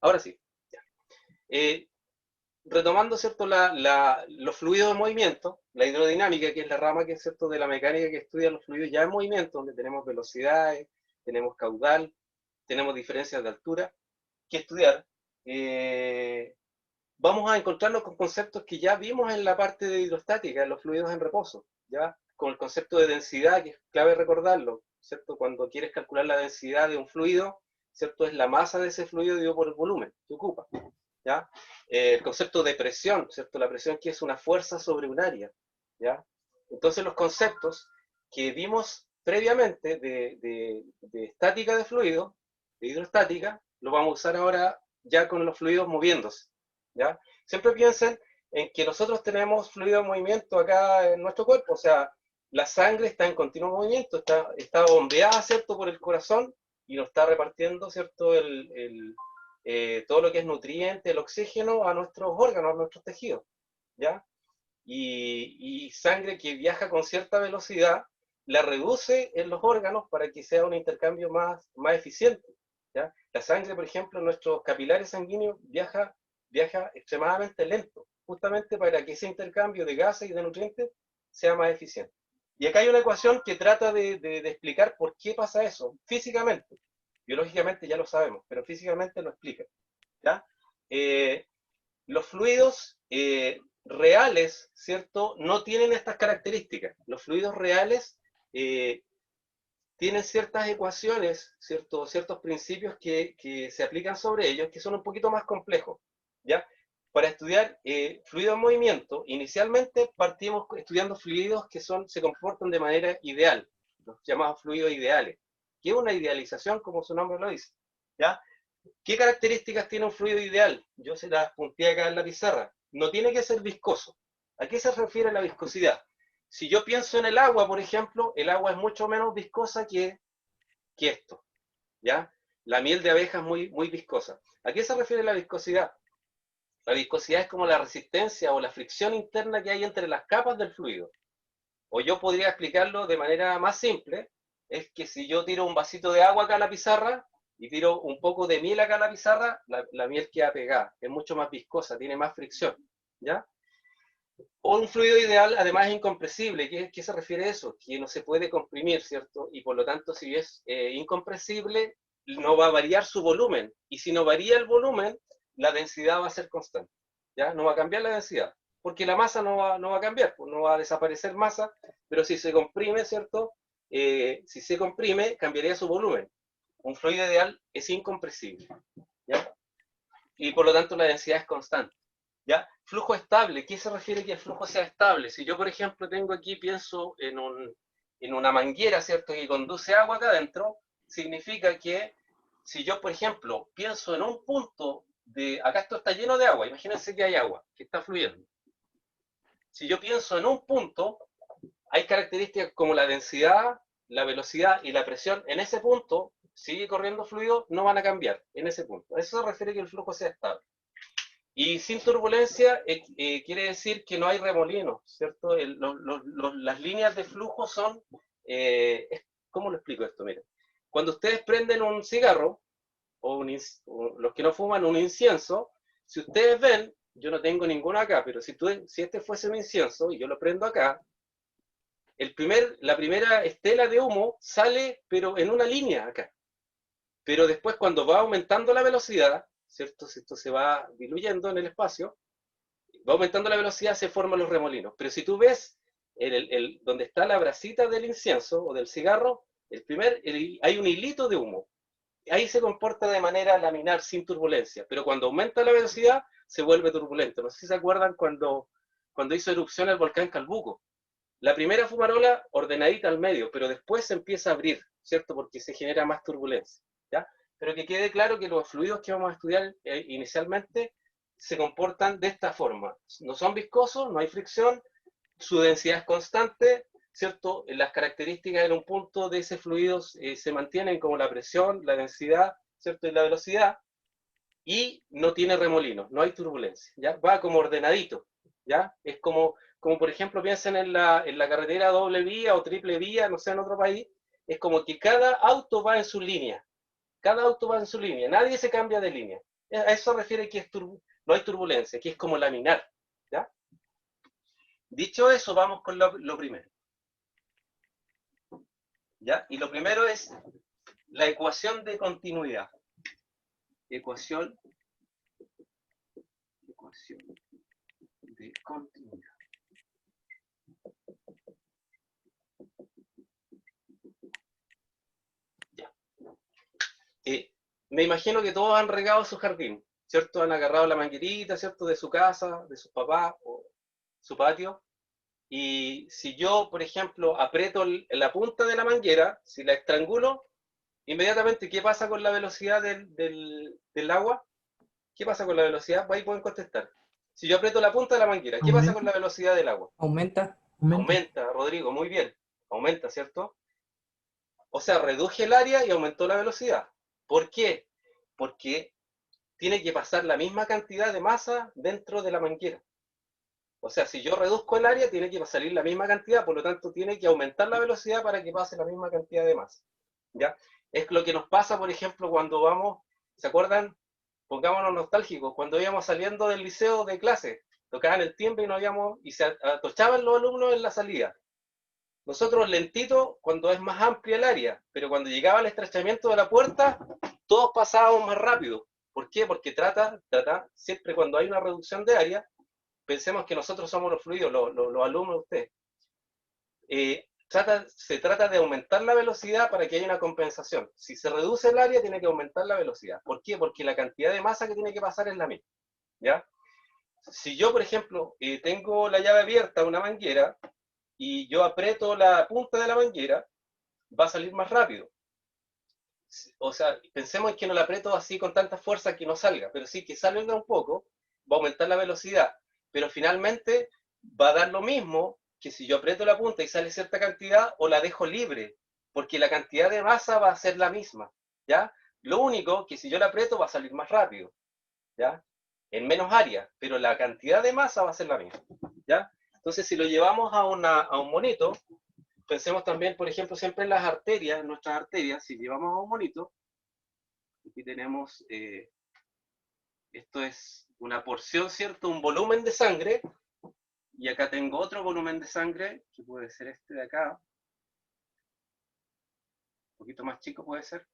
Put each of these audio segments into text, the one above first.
Ahora sí. Eh, Retomando, ¿cierto? Los fluidos en movimiento, la hidrodinámica, que es la rama que es, ¿cierto?, de la mecánica que estudia los fluidos ya en movimiento, donde tenemos velocidades, tenemos caudal, tenemos diferencias de altura, que estudiar. Eh, Vamos a encontrarnos con conceptos que ya vimos en la parte de hidrostática, en los fluidos en reposo, ¿ya? Con el concepto de densidad, que es clave recordarlo, ¿cierto? Cuando quieres calcular la densidad de un fluido, ¿cierto? Es la masa de ese fluido dividido por el volumen que ocupa, ¿ya? El concepto de presión, ¿cierto? La presión que es una fuerza sobre un área, ¿ya? Entonces los conceptos que vimos previamente de estática de fluido, de hidrostática, los vamos a usar ahora ya con los fluidos moviéndose, ¿ya? Siempre piensen en que nosotros tenemos fluido en movimiento acá en nuestro cuerpo, o sea, la sangre está en continuo movimiento, está bombeada, ¿cierto?, por el corazón y nos está repartiendo, ¿cierto?, todo lo que es nutriente, el oxígeno a nuestros órganos, a nuestros tejidos, ¿ya? Y sangre que viaja con cierta velocidad la reduce en los órganos para que sea un intercambio más eficiente, ¿ya? La sangre, por ejemplo, en nuestros capilares sanguíneos viaja extremadamente lento, justamente para que ese intercambio de gases y de nutrientes sea más eficiente. Y acá hay una ecuación que trata de explicar por qué pasa eso físicamente. Biológicamente ya lo sabemos, pero físicamente lo explica, ¿ya? Eh, los fluidos reales, ¿cierto?, no tienen estas características. Los fluidos reales eh, tienen ciertas ecuaciones, ciertos principios que se aplican sobre ellos, que son un poquito más complejos, ¿ya? Para estudiar fluidos en movimiento, inicialmente partimos estudiando fluidos que se comportan de manera ideal, los llamados fluidos ideales, que es una idealización, como su nombre lo dice, ¿ya? ¿Qué características tiene un fluido ideal? Yo se las apunté acá en la pizarra. No tiene que ser viscoso. ¿A qué se refiere la viscosidad? Si yo pienso en el agua, por ejemplo, el agua es mucho menos viscosa que esto, ¿ya? La miel de abeja es muy viscosa. ¿A qué se refiere la viscosidad? La viscosidad es como la resistencia o la fricción interna que hay entre las capas del fluido. O yo podría explicarlo de manera más simple, es que si yo tiro un vasito de agua acá a la pizarra y tiro un poco de miel acá a la pizarra, la miel queda pegada, es mucho más viscosa, tiene más fricción, ¿ya? O un fluido ideal, además, es incompresible. ¿Qué se refiere a eso? Que no se puede comprimir, ¿cierto? Y por lo tanto, si es incompresible, no va a variar su volumen. Y si no varía el volumen, la densidad va a ser constante, ¿ya? No va a cambiar la densidad, porque la masa no va a cambiar, pues no va a desaparecer masa, pero si se comprime, ¿cierto? Si se comprime, cambiaría su volumen. Un fluido ideal es incompresible, ¿ya? Y por lo tanto la densidad es constante, ¿ya? Flujo estable, ¿qué se refiere que el flujo sea estable? Si yo, por ejemplo, tengo aquí, pienso en una manguera, ¿cierto?, que conduce agua acá adentro, significa que si yo, por ejemplo, pienso en un punto acá esto está lleno de agua, imagínense que hay agua, que está fluyendo. Si yo pienso en un punto, hay características como la densidad, la velocidad y la presión en ese punto, sigue corriendo fluido, no van a cambiar en ese punto. Eso se refiere a que el flujo sea estable. Y sin turbulencia quiere decir que no hay remolinos, ¿cierto? Las líneas de flujo son, ¿cómo lo explico esto? Miren, cuando ustedes prenden un cigarro, o los que no fuman un incienso, si ustedes ven, yo no tengo ninguno acá, pero si este fuese un incienso y yo lo prendo acá, la primera estela de humo sale, pero en una línea acá. Pero después, cuando va aumentando la velocidad, ¿cierto? Si esto se va diluyendo en el espacio, va aumentando la velocidad, se forman los remolinos. Pero si tú ves donde está la brasita del incienso o del cigarro, hay un hilito de humo. Ahí se comporta de manera laminar, sin turbulencia. Pero cuando aumenta la velocidad, se vuelve turbulento. No sé si se acuerdan cuando hizo erupción el volcán Calbuco. La primera fumarola ordenadita al medio, pero después se empieza a abrir, ¿cierto? Porque se genera más turbulencia, ¿ya? Pero que quede claro que los fluidos que vamos a estudiar inicialmente se comportan de esta forma. No son viscosos, no hay fricción, su densidad es constante, ¿cierto? Las características en un punto de ese fluido se mantienen como la presión, la densidad, ¿cierto? Y la velocidad, y no tiene remolinos, no hay turbulencia, ¿ya? Va como ordenadito, ¿ya? Es como por ejemplo, piensen en la carretera doble vía o triple vía, no sé, en otro país, es como que cada auto va en su línea, nadie se cambia de línea. A eso refiere que no hay turbulencia, que es como laminar. ¿Ya? Dicho eso, vamos con lo primero. ¿Ya? Y lo primero es la ecuación de continuidad. Ecuación de continuidad. Ya. Me imagino que todos han regado su jardín, ¿cierto? Han agarrado la manguerita, ¿cierto? De su casa, de sus papás o su patio. Y si yo, por ejemplo, aprieto la punta de la manguera, si la estrangulo, inmediatamente, ¿qué pasa con la velocidad del agua? ¿Qué pasa con la velocidad? Pues ahí pueden contestar. Si yo aprieto la punta de la manguera, ¿qué pasa con Aumenta, la velocidad del agua? aumenta, aumenta. Aumenta, Rodrigo, muy bien. Aumenta, ¿cierto? O sea, reduje el área y aumentó la velocidad. ¿Por qué? Porque tiene que pasar la misma cantidad de masa dentro de la manguera. O sea, si yo reduzco el área, tiene que salir la misma cantidad, por lo tanto, tiene que aumentar la velocidad para que pase la misma cantidad de masa. ¿Ya? Es lo que nos pasa, por ejemplo, cuando vamos, ¿se acuerdan? Pongámonos nostálgicos, cuando íbamos saliendo del liceo de clase, tocaban el timbre y no habíamos, y se atochaban los alumnos en la salida. Nosotros lentito cuando es más amplia el área, pero cuando llegaba el estrechamiento de la puerta, todos pasábamos más rápido. ¿Por qué? Porque siempre cuando hay una reducción de área, pensemos que nosotros somos los fluidos, los alumnos de ustedes. Se trata de aumentar la velocidad para que haya una compensación. Si se reduce el área, tiene que aumentar la velocidad. ¿Por qué? Porque la cantidad de masa que tiene que pasar es la misma. ¿Ya? Si yo, por ejemplo, tengo la llave abierta, una manguera, y yo aprieto la punta de la manguera, va a salir más rápido. O sea, pensemos en que no la aprieto así con tanta fuerza que no salga, pero sí que salga un poco, va a aumentar la velocidad, pero finalmente va a dar lo mismo que si yo aprieto la punta y sale cierta cantidad o la dejo libre, porque la cantidad de masa va a ser la misma, ¿ya? Lo único que si yo la aprieto va a salir más rápido, ¿ya? En menos área, pero la cantidad de masa va a ser la misma, ¿ya? Entonces, si lo llevamos a un monito, pensemos también, por ejemplo, siempre en las arterias, en nuestras arterias, si llevamos a un monito, aquí tenemos, esto es una porción, ¿cierto? Un volumen de sangre, y acá tengo otro volumen de sangre, que puede ser este de acá, un poquito más chico puede ser,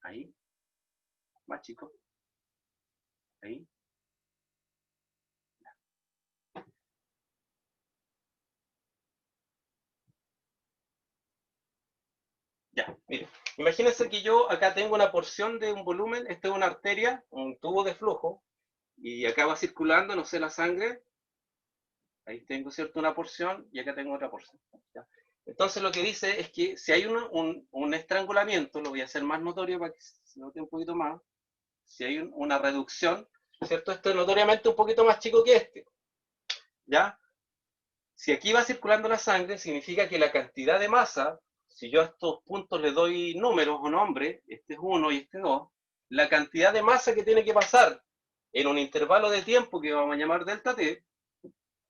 ahí, más chico, ahí. Ya, mire, imagínense que yo acá tengo una porción de un volumen, esta es una arteria, un tubo de flujo, y acá va circulando, no sé, la sangre, ahí tengo, ¿cierto?, una porción, y acá tengo otra porción. ¿Ya? Entonces lo que dice es que si hay un estrangulamiento, lo voy a hacer más notorio para que se note un poquito más, si hay una reducción, ¿cierto? Esto es notoriamente un poquito más chico que este, ¿ya? Si aquí va circulando la sangre, significa que la cantidad de masa, si yo a estos puntos le doy números o nombres, este es 1 y este 2, la cantidad de masa que tiene que pasar en un intervalo de tiempo que vamos a llamar delta t,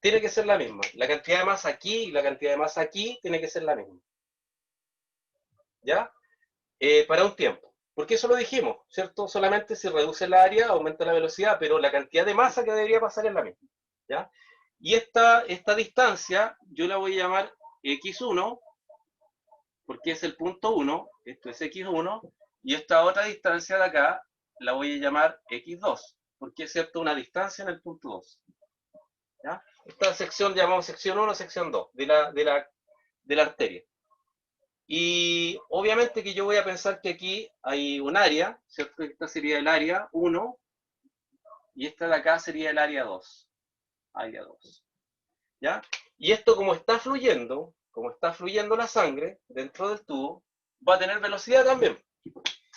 tiene que ser la misma. La cantidad de masa aquí y la cantidad de masa aquí tiene que ser la misma. ¿Ya? Para un tiempo. Porque eso lo dijimos, ¿cierto? Solamente si reduce el área, aumenta la velocidad, pero la cantidad de masa que debería pasar es la misma. ¿Ya? Y esta distancia yo la voy a llamar x1, porque es el punto 1, esto es x1, y esta otra distancia de acá la voy a llamar x2, porque es cierto una distancia en el punto 2. ¿Ya? Esta sección llamamos sección 1, sección 2 de la arteria. Y obviamente que yo voy a pensar que aquí hay un área, ¿cierto? Esta sería el área 1 y esta de acá sería el área 2. Área 2. ¿Ya? Y esto como está fluyendo la sangre dentro del tubo, va a tener velocidad también.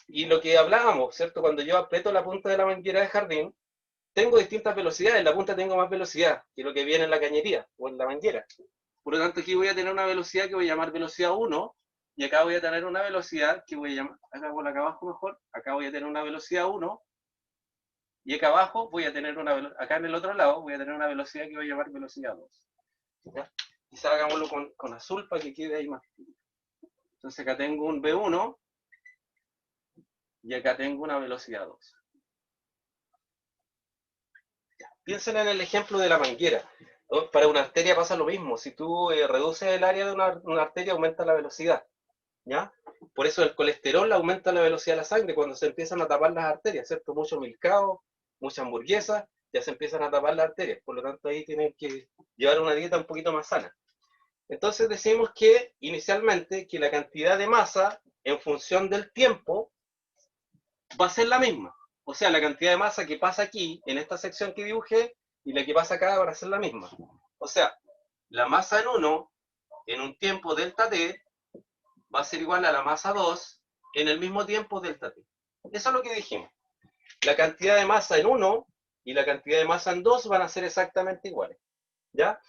Y lo que hablábamos, ¿cierto? Cuando yo aprieto la punta de la manguera de jardín, tengo distintas velocidades. En la punta tengo más velocidad que lo que viene en la cañería o en la manguera. Por lo tanto, aquí voy a tener una velocidad que voy a llamar velocidad 1, y acá voy a tener una velocidad que voy a llamar, acá abajo mejor, acá voy a tener una velocidad 1, y acá abajo voy a tener acá en el otro lado voy a tener una velocidad que voy a llamar velocidad 2. ¿Ya? Quizá hagámoslo con azul para que quede ahí más. Entonces acá tengo un V1, y acá tengo una velocidad 2. Piensen en el ejemplo de la manguera. Para una arteria pasa lo mismo. Si tú reduces el área de una arteria, aumenta la velocidad. ¿Ya? Por eso el colesterol aumenta la velocidad de la sangre cuando se empiezan a tapar las arterias, ¿cierto? Mucho milcao, mucha hamburguesa, ya se empiezan a tapar las arterias. Por lo tanto, ahí tienen que llevar una dieta un poquito más sana. Entonces decimos que inicialmente que la cantidad de masa en función del tiempo va a ser la misma. O sea, la cantidad de masa que pasa aquí, en esta sección que dibujé, y la que pasa acá va a ser la misma. O sea, la masa en 1, en un tiempo delta t, va a ser igual a la masa 2 en el mismo tiempo delta t. Eso es lo que dijimos. La cantidad de masa en 1 y la cantidad de masa en 2 van a ser exactamente iguales. ¿Ya?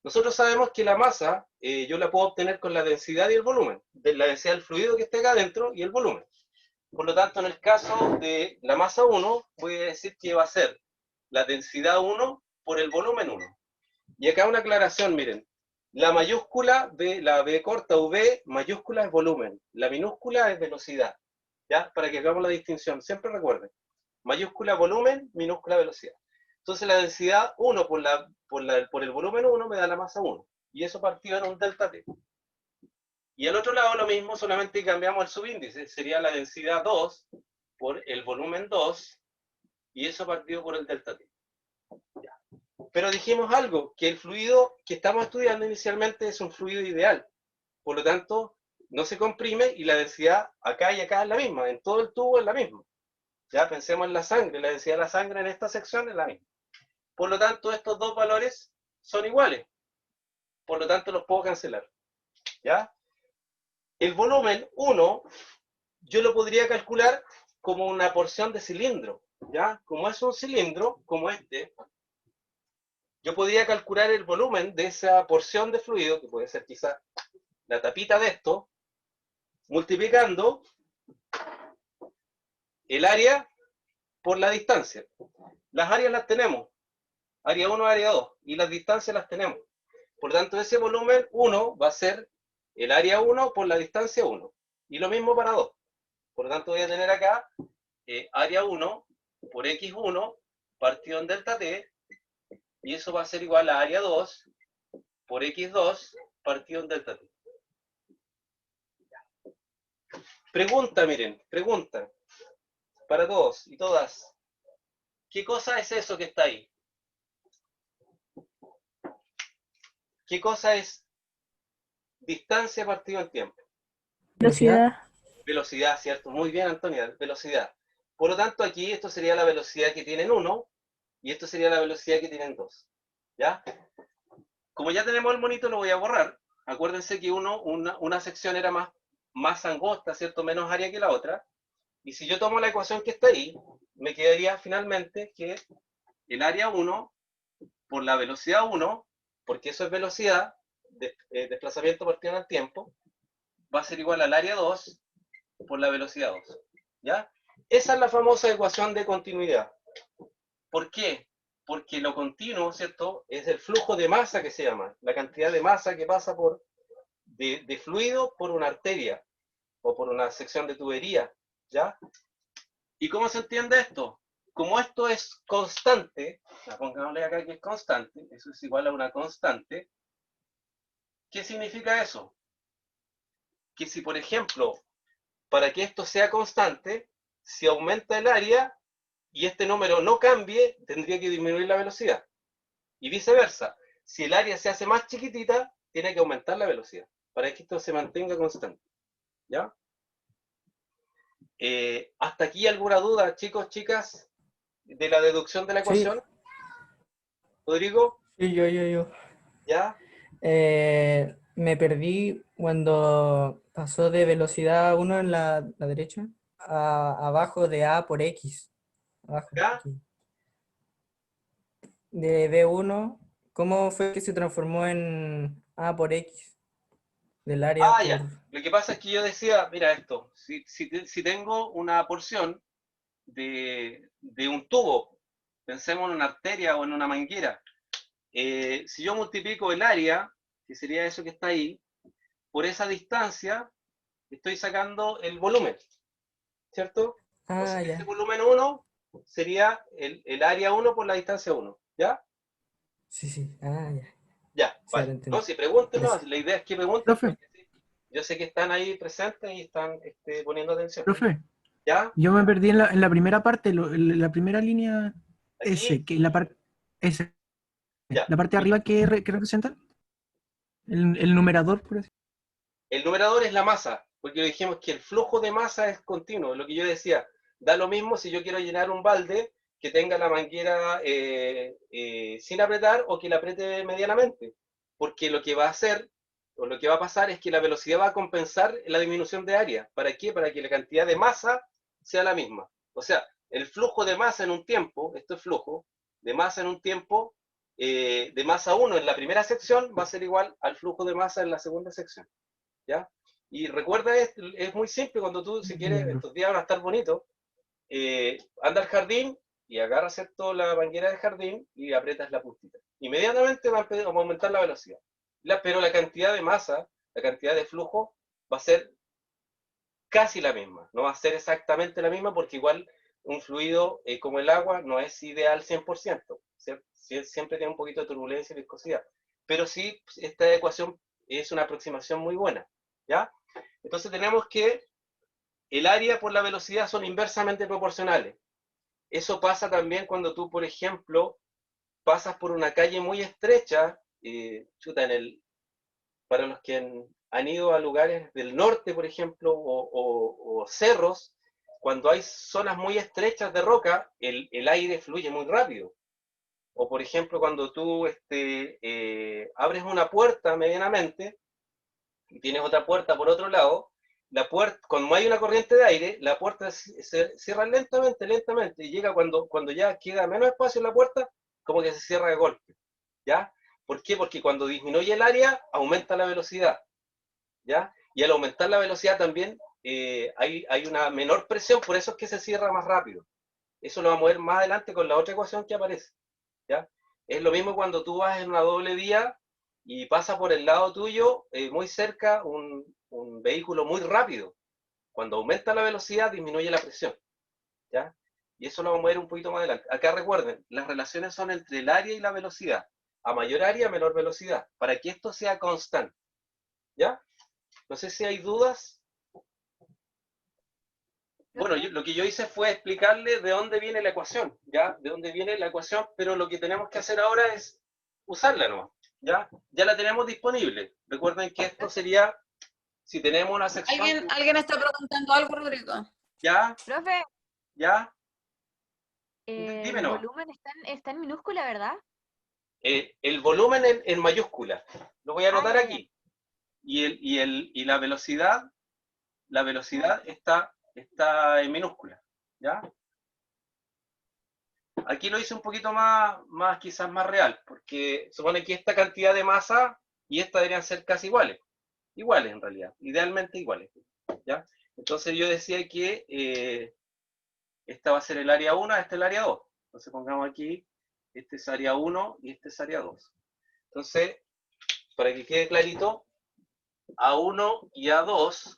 Nosotros sabemos que la masa yo la puedo obtener con la densidad y el volumen, de la densidad del fluido que esté acá adentro y el volumen. Por lo tanto, en el caso de la masa 1, voy a decir que va a ser la densidad 1 por el volumen 1. Y acá una aclaración, miren. La mayúscula de la B corta o V mayúscula es volumen, la minúscula es velocidad. ¿Ya? Para que hagamos la distinción, siempre recuerden. Mayúscula volumen, minúscula velocidad. Entonces la densidad 1 por el volumen 1 me da la masa 1. Y eso partido en un delta T. Y al otro lado lo mismo, solamente cambiamos el subíndice. Sería la densidad 2 por el volumen 2 y eso partido por el delta T. Ya. Pero dijimos algo, que el fluido que estamos estudiando inicialmente es un fluido ideal. Por lo tanto, no se comprime y la densidad acá y acá es la misma. En todo el tubo es la misma. Ya pensemos en la sangre. La densidad de la sangre en esta sección es la misma. Por lo tanto, estos dos valores son iguales. Por lo tanto, los puedo cancelar. ¿Ya? El volumen 1 yo lo podría calcular como una porción de cilindro. ¿Ya? Como es un cilindro, como este, yo podría calcular el volumen de esa porción de fluido, que puede ser quizá la tapita de esto, multiplicando el área por la distancia. Las áreas las tenemos, área 1, área 2, y las distancias las tenemos. Por lo tanto, ese volumen 1 va a ser el área 1 por la distancia 1. Y lo mismo para 2. Por lo tanto, voy a tener acá área 1 por x1 partido en delta t, y eso va a ser igual a área 2 por x2 partido en delta t. Pregunta, miren, pregunta para todos y todas. ¿Qué cosa es eso que está ahí? ¿Qué cosa es distancia partido en tiempo? Velocidad. Velocidad, ¿cierto? Muy bien, Antonia, velocidad. Por lo tanto, aquí esto sería la velocidad que tienen 1 y esto sería la velocidad que tienen 2. ¿Ya? Como ya tenemos el monito, lo voy a borrar. Acuérdense que una sección era más angosta, ¿cierto? Menos área que la otra. Y si yo tomo la ecuación que está ahí, me quedaría finalmente que el área 1 por la velocidad 1, porque eso es velocidad, desplazamiento partido en el tiempo, va a ser igual al área 2 por la velocidad 2. ¿Ya? Esa es la famosa ecuación de continuidad. ¿Por qué? Porque lo continuo, ¿cierto? Es el flujo de masa que se llama, la cantidad de masa que pasa de fluido por una arteria o por una sección de tubería, ¿ya? ¿Y cómo se entiende esto? Como esto es constante, pongámosle acá que es constante, eso es igual a una constante, ¿qué significa eso? Que si, por ejemplo, para que esto sea constante, si aumenta el área y este número no cambie, tendría que disminuir la velocidad. Y viceversa, si el área se hace más chiquitita, tiene que aumentar la velocidad para que esto se mantenga constante. ¿Ya? ¿Hasta aquí alguna duda, chicos, chicas, de la deducción de la Sí, ecuación? Rodrigo, sí, yo. ¿ya? Me perdí cuando pasó de velocidad 1 en la derecha a abajo de A por X. Abajo, ¿Ya? aquí. De B1, ¿cómo fue que se transformó en A por X? Del área Ah, por... ya. Lo que pasa es que yo decía, mira esto, si tengo una porción de un tubo, pensemos en una arteria o en una manguera, si yo multiplico el área, que sería eso que está ahí, por esa distancia, estoy sacando el volumen, ¿cierto? Ah, Entonces, ese ya. volumen 1 sería el área 1 por la distancia 1. ¿Ya? Sí, sí. Ah, ya. Ya, Sí, ahora vale. No, entendí. si pregúntenos, Gracias. la idea es que pregunten Profe, porque sí, yo sé que están ahí presentes y están poniendo atención. profe, ¿Ya? yo me perdí en la primera parte, en la primera línea Aquí, S, que la parte S, ya. la parte de arriba que representa el numerador, por así. El numerador es la masa, porque dijimos que el flujo de masa es continuo. Lo que yo decía, da lo mismo si yo quiero llenar un balde que tenga la manguera sin apretar o que la apriete medianamente. Porque lo que va a hacer, o lo que va a pasar es que la velocidad va a compensar la disminución de área. ¿Para qué? Para que la cantidad de masa sea la misma. O sea, el flujo de masa en un tiempo, esto es flujo, de masa en un tiempo, de masa 1 en la primera sección va a ser igual al flujo de masa en la segunda sección. ¿Ya? Y recuerda, es muy simple cuando tú, si quieres, Ya, profe. estos días van a estar bonitos, anda al jardín y agarras ¿cierto? La manguera de jardín y aprietas la puntita. Inmediatamente va a aumentar la velocidad. Pero la cantidad de masa, la cantidad de flujo va a ser casi la misma. No va a ser exactamente la misma porque igual un fluido como el agua no es ideal 100%. Siempre tiene un poquito de turbulencia y viscosidad. Pero sí, esta ecuación es una aproximación muy buena. ¿Ya? Entonces tenemos que el área por la velocidad son inversamente proporcionales. Eso pasa también cuando tú, por ejemplo, pasas por una calle muy estrecha, para los que han ido a lugares del norte, por ejemplo, o cerros, cuando hay zonas muy estrechas de roca, el aire fluye muy rápido. O, por ejemplo, cuando tú abres una puerta medianamente y tienes otra puerta por otro lado, la puerta, cuando hay una corriente de aire, la puerta se cierra lentamente, lentamente, y llega cuando ya queda menos espacio en la puerta, como que se cierra de golpe, ¿ya? ¿Por qué? Porque cuando disminuye el área, aumenta la velocidad, ¿ya? Y al aumentar la velocidad también hay una menor presión, por eso es que se cierra más rápido. Eso lo vamos a ver más adelante con la otra ecuación que aparece, ¿ya? Es lo mismo cuando tú vas en una doble vía y pasa por el lado tuyo, muy cerca, un vehículo muy rápido. Cuando aumenta la velocidad, disminuye la presión, ¿ya? Y eso lo vamos a ver un poquito más adelante. Acá recuerden, las relaciones son entre el área y la velocidad. A mayor área, menor velocidad, para que esto sea constante, ¿ya? No sé si hay dudas. Bueno, ¿Profe? lo que yo hice fue explicarle de dónde viene la ecuación, ¿ya? De dónde viene la ecuación, pero lo que tenemos que hacer ahora es usarla, ¿no? ¿Ya? Ya la tenemos disponible. Recuerden que esto sería, si tenemos una sección, ¿Alguien está preguntando algo, Rodrigo? ya, Profe, ya, el dime nomás. volumen está en minúscula, ¿verdad? El volumen en mayúscula, lo voy a Ah, anotar ya, ya. aquí. Y la velocidad está en minúscula, ¿ya? Aquí lo hice un poquito más, quizás más real, porque supone que esta cantidad de masa y esta deberían ser casi iguales. Iguales en realidad, idealmente iguales, ¿ya? Entonces yo decía que esta va a ser el área 1, este es el área 2. Entonces pongamos aquí, este es área 1 y este es área 2. Entonces, para que quede clarito, A1 y A2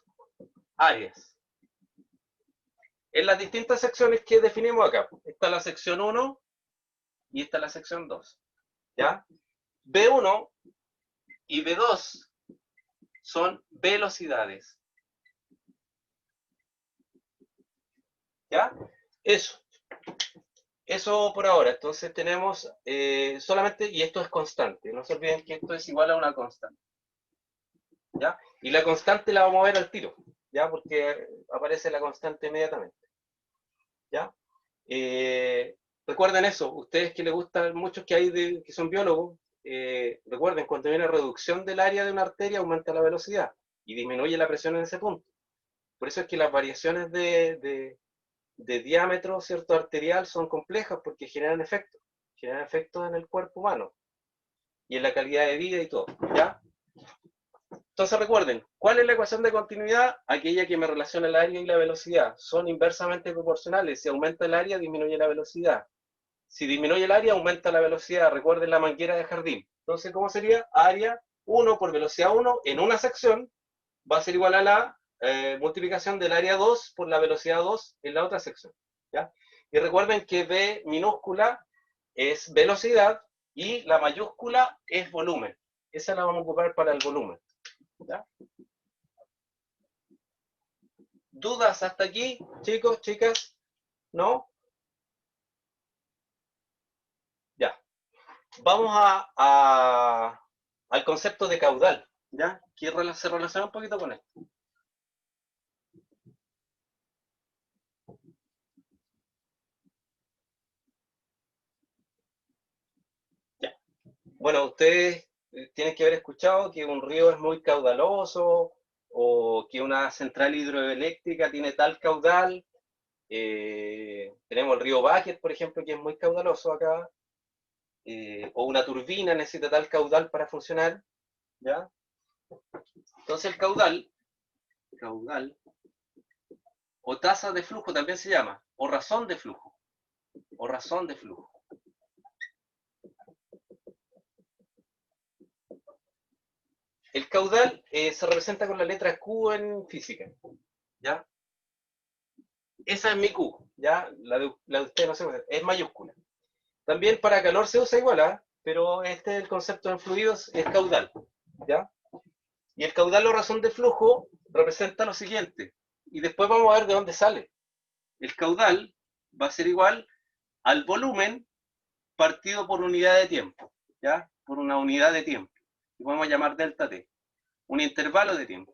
áreas. En las distintas secciones que definimos acá. Esta es la sección 1 y esta es la sección 2. ¿Ya? B1 y B2 son velocidades. ¿Ya? Eso. Eso por ahora. Entonces tenemos solamente, y esto es constante. No se olviden que esto es igual a una constante. ¿Ya? Y la constante la vamos a ver al tiro. ¿Ya? Porque aparece la constante inmediatamente. ¿Ya? Recuerden eso. Ustedes que les gustan, muchos que hay que son biólogos, recuerden, cuando hay una reducción del área de una arteria, aumenta la velocidad y disminuye la presión en ese punto. Por eso es que las variaciones de diámetro, ¿cierto?, arterial son complejas porque generan efectos en el cuerpo humano y en la calidad de vida y todo, ¿ya? Entonces recuerden, ¿cuál es la ecuación de continuidad? Aquella que me relaciona el área y la velocidad. Son inversamente proporcionales. Si aumenta el área, disminuye la velocidad. Si disminuye el área, aumenta la velocidad. Recuerden la manguera de jardín. Entonces, ¿cómo sería? Área 1 por velocidad 1 en una sección va a ser igual a la multiplicación del área 2 por la velocidad 2 en la otra sección, ¿ya? Y recuerden que V minúscula es velocidad y la mayúscula es volumen. Esa la vamos a ocupar para el volumen, ¿ya? ¿Dudas hasta aquí, chicos, chicas? ¿No? Ya. Vamos al concepto de caudal, ¿ya? Que se relaciona un poquito con esto. Ya. Bueno, ustedes tienen que haber escuchado que un río es muy caudaloso o que una central hidroeléctrica tiene tal caudal. Tenemos el río Báquet, por ejemplo, que es muy caudaloso acá. O una turbina necesita tal caudal para funcionar, ¿ya? Entonces el caudal o tasa de flujo también se llama, o razón de flujo, El caudal se representa con la letra Q en física, ¿ya? Esa es mi Q, ¿ya? La de usted no sé, es mayúscula. También para calor se usa igual, ¿eh? Pero este es el concepto en fluidos, es caudal, ¿ya? Y el caudal o razón de flujo representa lo siguiente, y después vamos a ver de dónde sale. El caudal va a ser igual al volumen partido por unidad de tiempo, ¿ya? Por una unidad de tiempo. Y podemos llamar delta T, un intervalo de tiempo.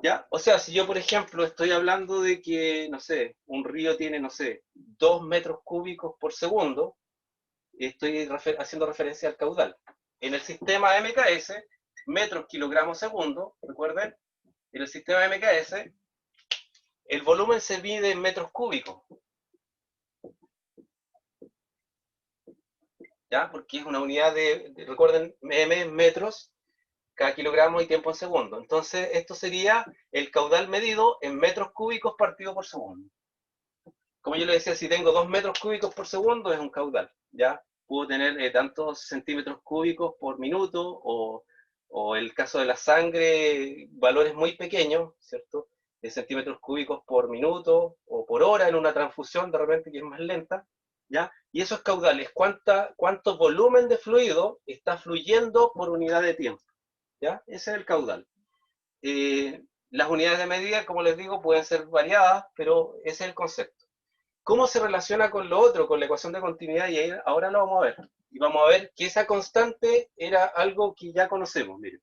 ¿Ya? O sea, si yo, por ejemplo, estoy hablando de que, no sé, un río tiene, no sé, 2 metros cúbicos por segundo, estoy haciendo referencia al caudal. En el sistema MKS, metros, kilogramos, segundo, recuerden, en el sistema MKS, el volumen se mide en metros cúbicos. ¿Ya? Porque es una unidad recuerden, M en metros, cada kilogramo y tiempo en segundo. Entonces, esto sería el caudal medido en metros cúbicos partido por segundo. Como yo le decía, si tengo 2 metros cúbicos por segundo, es un caudal, ¿ya? Puedo tener tantos centímetros cúbicos por minuto, o el caso de la sangre, valores muy pequeños, ¿cierto? De centímetros cúbicos por minuto o por hora en una transfusión, de repente, que es más lenta, ¿ya? Y esos caudales, ¿cuánto volumen de fluido está fluyendo por unidad de tiempo? ¿Ya? Ese es el caudal. Las unidades de medida, como les digo, pueden ser variadas, pero ese es el concepto. ¿Cómo se relaciona con lo otro, con la ecuación de continuidad? Y ahí, ahora lo vamos a ver. Y vamos a ver que esa constante era algo que ya conocemos, miren.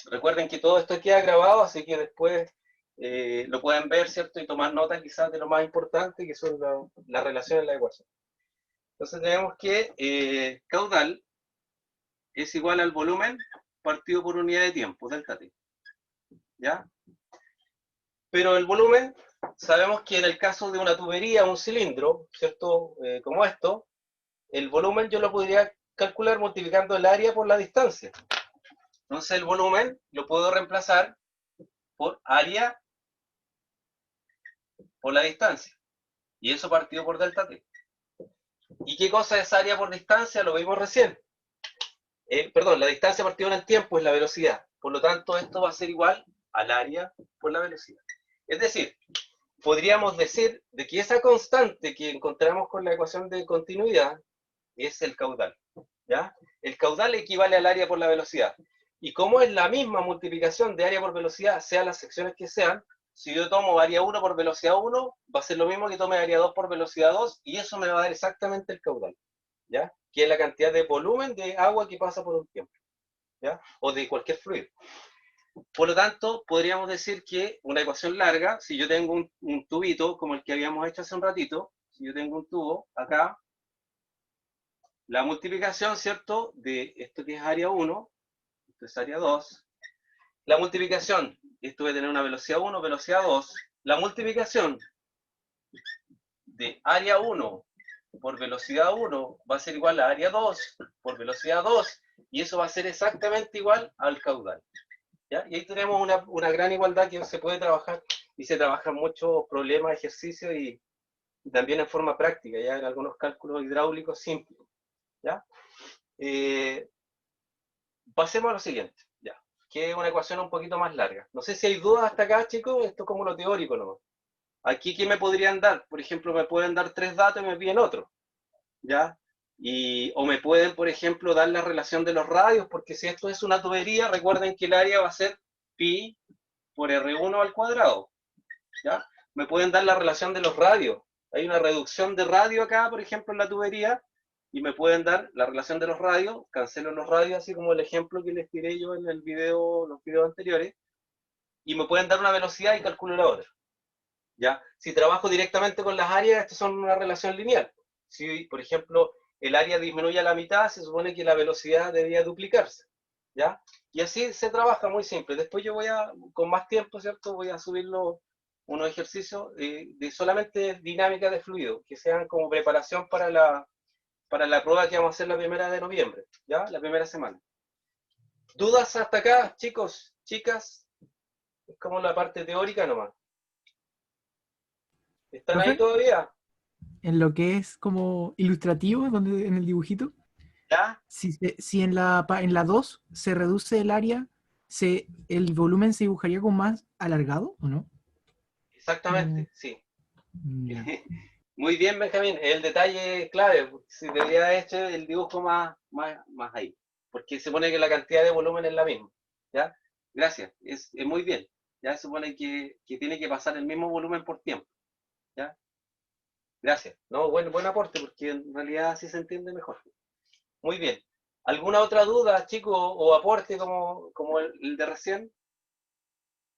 Recuerden que todo esto queda grabado, así que después lo pueden ver, ¿cierto? Y tomar nota quizás de lo más importante, que son las relaciones en la ecuación. Entonces tenemos que caudal es igual al volumen partido por unidad de tiempo, delta T. ¿Ya? Pero el volumen, sabemos que en el caso de una tubería, un cilindro, ¿cierto? Como esto, el volumen yo lo podría calcular multiplicando el área por la distancia. Entonces el volumen lo puedo reemplazar por área por la distancia. Y eso partido por delta T. ¿Y qué cosa es área por distancia? Lo vimos recién. Perdón, la distancia partida en el tiempo es la velocidad. Por lo tanto, esto va a ser igual al área por la velocidad. Es decir, podríamos decir de que esa constante que encontramos con la ecuación de continuidad es el caudal, ¿ya? El caudal equivale al área por la velocidad. Y como es la misma multiplicación de área por velocidad, sean las secciones que sean, si yo tomo área 1 por velocidad 1, va a ser lo mismo que tome área 2 por velocidad 2, y eso me va a dar exactamente el caudal, ¿ya? Que es la cantidad de volumen de agua que pasa por un tiempo, ¿ya? O de cualquier fluido. Por lo tanto, podríamos decir que una ecuación larga, si yo tengo un tubito como el que habíamos hecho hace un ratito, si yo tengo un tubo acá, la multiplicación, ¿cierto?, de esto que es área 1, esto es área 2, la multiplicación, esto va a tener una velocidad 1, velocidad 2, la multiplicación de área 1 por velocidad 1 va a ser igual a área 2 por velocidad 2, y eso va a ser exactamente igual al caudal. ¿Ya? Y ahí tenemos una gran igualdad que se puede trabajar, y se trabajan muchos problemas, ejercicios, y también en forma práctica, ya en algunos cálculos hidráulicos simples. ¿Ya? Pasemos a lo siguiente. que es una ecuación un poquito más larga. No sé si hay dudas hasta acá, chicos, esto es como lo teórico nomás. Aquí, ¿qué me podrían dar? Por ejemplo, me pueden dar 3 datos y me piden otro, ¿ya? O me pueden, por ejemplo, dar la relación de los radios, porque si esto es una tubería, recuerden que el área va a ser pi por R1 al cuadrado, ¿ya? Me pueden dar la relación de los radios. Hay una reducción de radio acá, por ejemplo, en la tubería, y me pueden dar la relación de los radios, cancelo los radios, así como el ejemplo que les tiré yo en el video, los videos anteriores, y me pueden dar una velocidad y calculo la otra, ¿ya? Si trabajo directamente con las áreas, estas son una relación lineal. Si, por ejemplo, el área disminuye a la mitad, se supone que la velocidad debería duplicarse, ¿ya? Y así se trabaja muy simple. Después yo voy a, con más tiempo, ¿cierto? Voy a subir unos ejercicios de solamente dinámica de fluido, que sean como preparación para la prueba que vamos a hacer la 1 de noviembre, ¿ya? La primera semana. ¿Dudas hasta acá, chicos, chicas? Es como la parte teórica nomás. ¿Están ahí Profe, todavía? en lo que es como ilustrativo, donde en el dibujito, ¿Ya? si en la 2 se reduce el área, ¿el volumen se dibujaría como más alargado o no? Exactamente, sí. Ya. Muy bien, Benjamín. El detalle clave, si debería haber hecho el dibujo más ahí, porque se supone que la cantidad de volumen es la misma. ¿Ya? Gracias, es muy bien. Ya se supone que tiene que pasar el mismo volumen por tiempo. ¿Ya? Gracias. No, buen aporte, porque en realidad así se entiende mejor. Muy bien. ¿Alguna otra duda, chicos, o aporte como el de recién?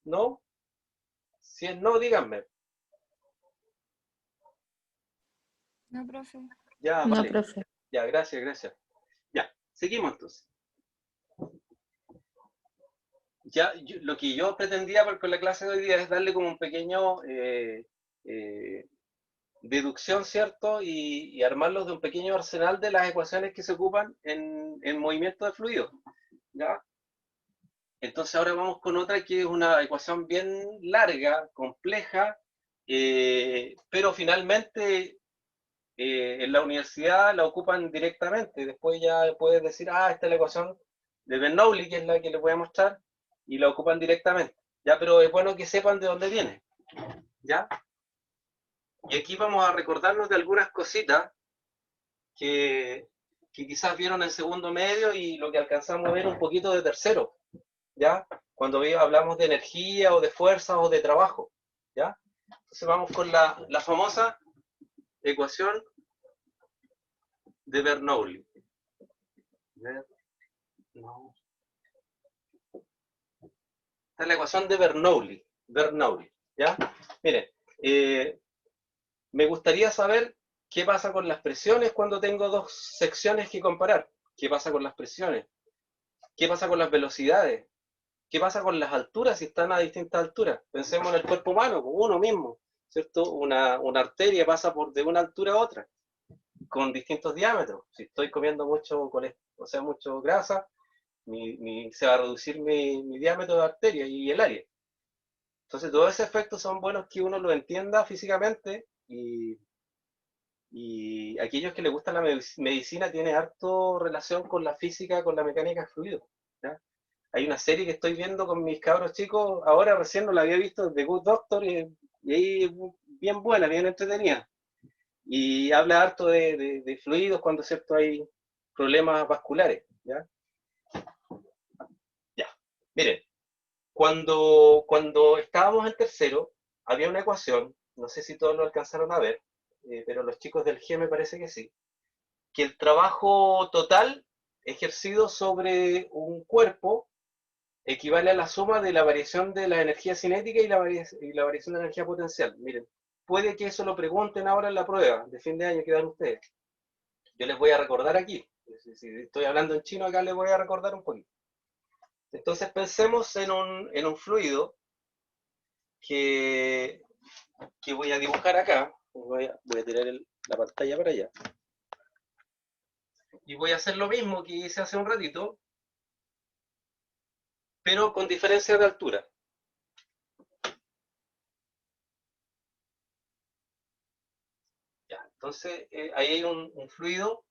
¿No? Si es no, díganme. No, profe. Ya, No, vale. profe. Ya, gracias. Ya, seguimos entonces. Ya, lo que yo pretendía con la clase de hoy día es darle como un pequeño eh, deducción, ¿cierto? Y armarlos de un pequeño arsenal de las ecuaciones que se ocupan en movimiento de fluido, ¿ya? Entonces ahora vamos con otra que es una ecuación bien larga, compleja, pero finalmente en la universidad la ocupan directamente. Después ya puedes decir, esta es la ecuación de Bernoulli, que es la que les voy a mostrar, y la ocupan directamente. Ya, pero es bueno que sepan de dónde viene. ¿Ya? Y aquí vamos a recordarnos de algunas cositas que quizás vieron en segundo medio y lo que alcanzamos a ver un poquito de tercero. ¿Ya? Cuando hablamos de energía o de fuerza o de trabajo. ¿Ya? Entonces vamos con la famosa ecuación de Bernoulli. No. Esta es la ecuación de Bernoulli. ¿Ya? Miren, me gustaría saber qué pasa con las presiones cuando tengo dos secciones que comparar. ¿Qué pasa con las presiones? ¿Qué pasa con las velocidades? ¿Qué pasa con las alturas si están a distintas alturas? Pensemos en el cuerpo humano, uno mismo, ¿cierto? Una arteria pasa de una altura a otra, con distintos diámetros. Si estoy comiendo mucho grasa, se va a reducir mi diámetro de arteria y el área. Entonces, todos esos efectos son buenos que uno lo entienda físicamente y aquellos que les gusta la medicina tiene harto relación con la física, con la mecánica de fluidos. ¿Ya? Hay una serie que estoy viendo con mis cabros chicos, ahora recién no la había visto, The Good Doctor, y ahí es bien buena, bien entretenida. Y habla harto de fluidos cuando cierto hay problemas vasculares. ¿Ya? Ya. Miren, cuando estábamos en tercero, había una ecuación, no sé si todos lo alcanzaron a ver, pero los chicos del G me parece que sí, que el trabajo total ejercido sobre un cuerpo equivale a la suma de la variación de la energía cinética y la variación de la energía potencial. Miren, puede que eso lo pregunten ahora en la prueba de fin de año que dan ustedes. Yo les voy a recordar aquí. Si estoy hablando en chino acá, les voy a recordar un poquito. Entonces pensemos en un fluido que, que voy a dibujar acá. Voy a tirar la pantalla para allá. Y voy a hacer lo mismo que hice hace un ratito, pero con diferencia de altura. Ya, entonces ahí hay un fluido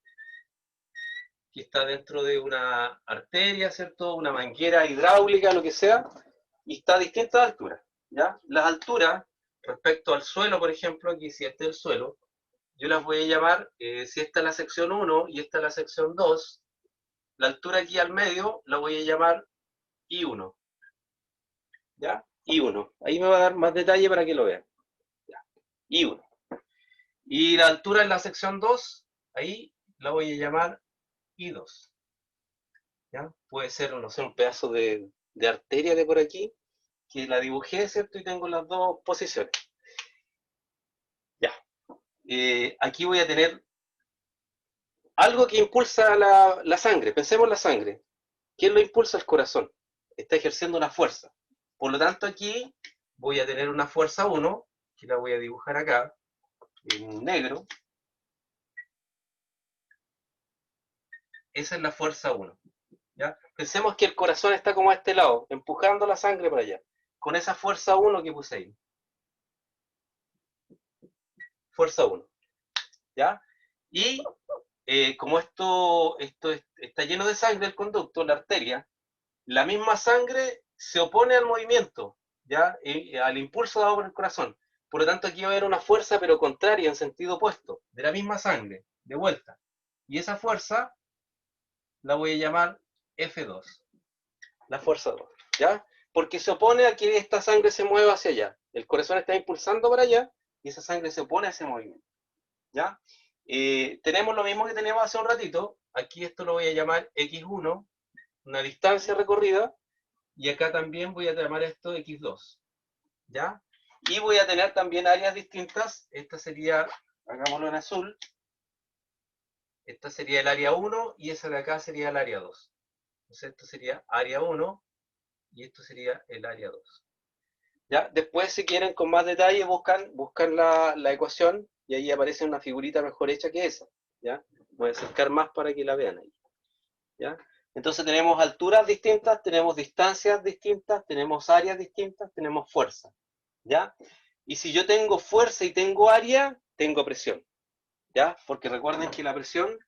que está dentro de una arteria, ¿cierto? Una manguera hidráulica, lo que sea, y está a distintas alturas, ¿ya? Las alturas, respecto al suelo, por ejemplo, aquí si este es el suelo, yo las voy a llamar, si esta es la sección 1 y esta es la sección 2, la altura aquí al medio la voy a llamar I1, ¿ya? I1. Ahí me va a dar más detalle para que lo vean. ¿Ya? I1. Y la altura en la sección 2, ahí la voy a llamar I2. ¿Ya? Puede ser, no sé, un pedazo de arteria de por aquí, que la dibujé, ¿cierto? Y tengo las dos posiciones. Ya. Aquí voy a tener algo que impulsa la sangre. Pensemos en la sangre. ¿Quién lo impulsa? El corazón. Está ejerciendo una fuerza. Por lo tanto, aquí voy a tener una fuerza 1, que la voy a dibujar acá, en negro. Esa es la fuerza 1. ¿Ya? Pensemos que el corazón está como a este lado, empujando la sangre para allá. Con esa fuerza 1 que puse ahí. Fuerza 1. ¿Ya? Y como esto está lleno de sangre, el conducto, la arteria, la misma sangre se opone al movimiento, ¿ya? Al impulso dado por el corazón. Por lo tanto, aquí va a haber una fuerza, pero contraria, en sentido opuesto, de la misma sangre, de vuelta. Y esa fuerza la voy a llamar F2, la fuerza 2, ¿ya? Porque se opone a que esta sangre se mueva hacia allá. El corazón está impulsando para allá y esa sangre se opone a ese movimiento, ¿ya? Tenemos lo mismo que teníamos hace un ratito. Aquí esto lo voy a llamar X1, una distancia recorrida, y acá también voy a llamar esto X2, ¿ya? Y voy a tener también áreas distintas. Esta sería, hagámoslo en azul, esta sería el área 1 y esa de acá sería el área 2. Entonces esto sería área 1 y esto sería el área 2. ¿Ya? Después, si quieren con más detalle, buscan la ecuación y ahí aparece una figurita mejor hecha que esa, ¿ya? Voy a acercar más para que la vean ahí, ¿ya? Entonces tenemos alturas distintas, tenemos distancias distintas, tenemos áreas distintas, tenemos fuerza, ¿ya? Y si yo tengo fuerza y tengo área, tengo presión, ¿ya? Porque recuerden que la presión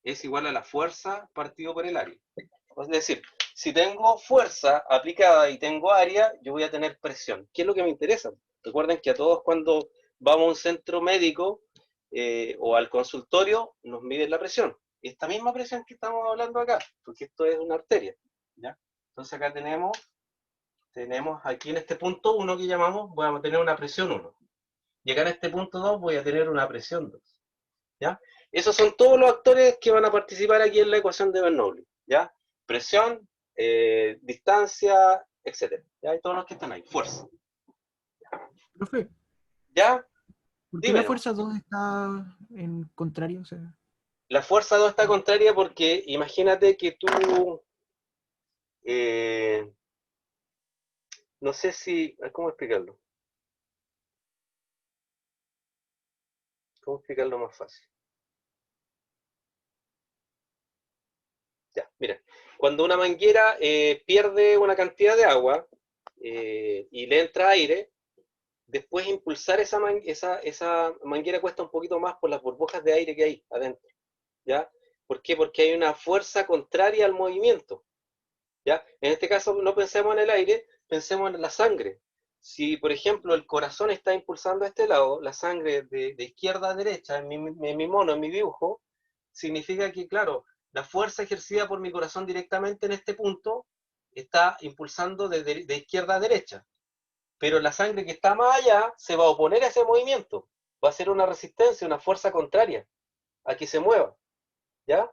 es igual a la fuerza partido por el área. Es decir, si tengo fuerza aplicada y tengo área, yo voy a tener presión. ¿Qué es lo que me interesa? Recuerden que a todos cuando vamos a un centro médico o al consultorio, nos miden la presión. Esta misma presión que estamos hablando acá, porque esto es una arteria, ¿ya? Entonces acá tenemos aquí en este punto 1 que llamamos, voy a tener una presión 1. Y acá en este punto 2 voy a tener una presión 2, ¿ya? Esos son todos los actores que van a participar aquí en la ecuación de Bernoulli, ¿ya? Presión, distancia, etc. ¿Ya? Y todos los que están ahí, fuerza. Profe, ¿Ya? ¿por qué Dime, la ¿no? fuerza 2 está en contrario? O sea, La fuerza 2 está contraria porque imagínate que tú, eh, no sé si, ¿cómo explicarlo? ¿Cómo explicarlo más fácil? Ya, mira, cuando una manguera pierde una cantidad de agua y le entra aire, después impulsar esa manguera cuesta un poquito más por las burbujas de aire que hay adentro, ¿ya? ¿Por qué? Porque hay una fuerza contraria al movimiento, ¿ya? En este caso no pensemos en el aire, pensemos en la sangre. Si, por ejemplo, el corazón está impulsando a este lado, la sangre de izquierda a derecha, en mi mono, en mi dibujo, significa que, claro, la fuerza ejercida por mi corazón directamente en este punto está impulsando de izquierda a derecha. Pero la sangre que está más allá se va a oponer a ese movimiento. Va a ser una resistencia, una fuerza contraria a que se mueva, ¿ya?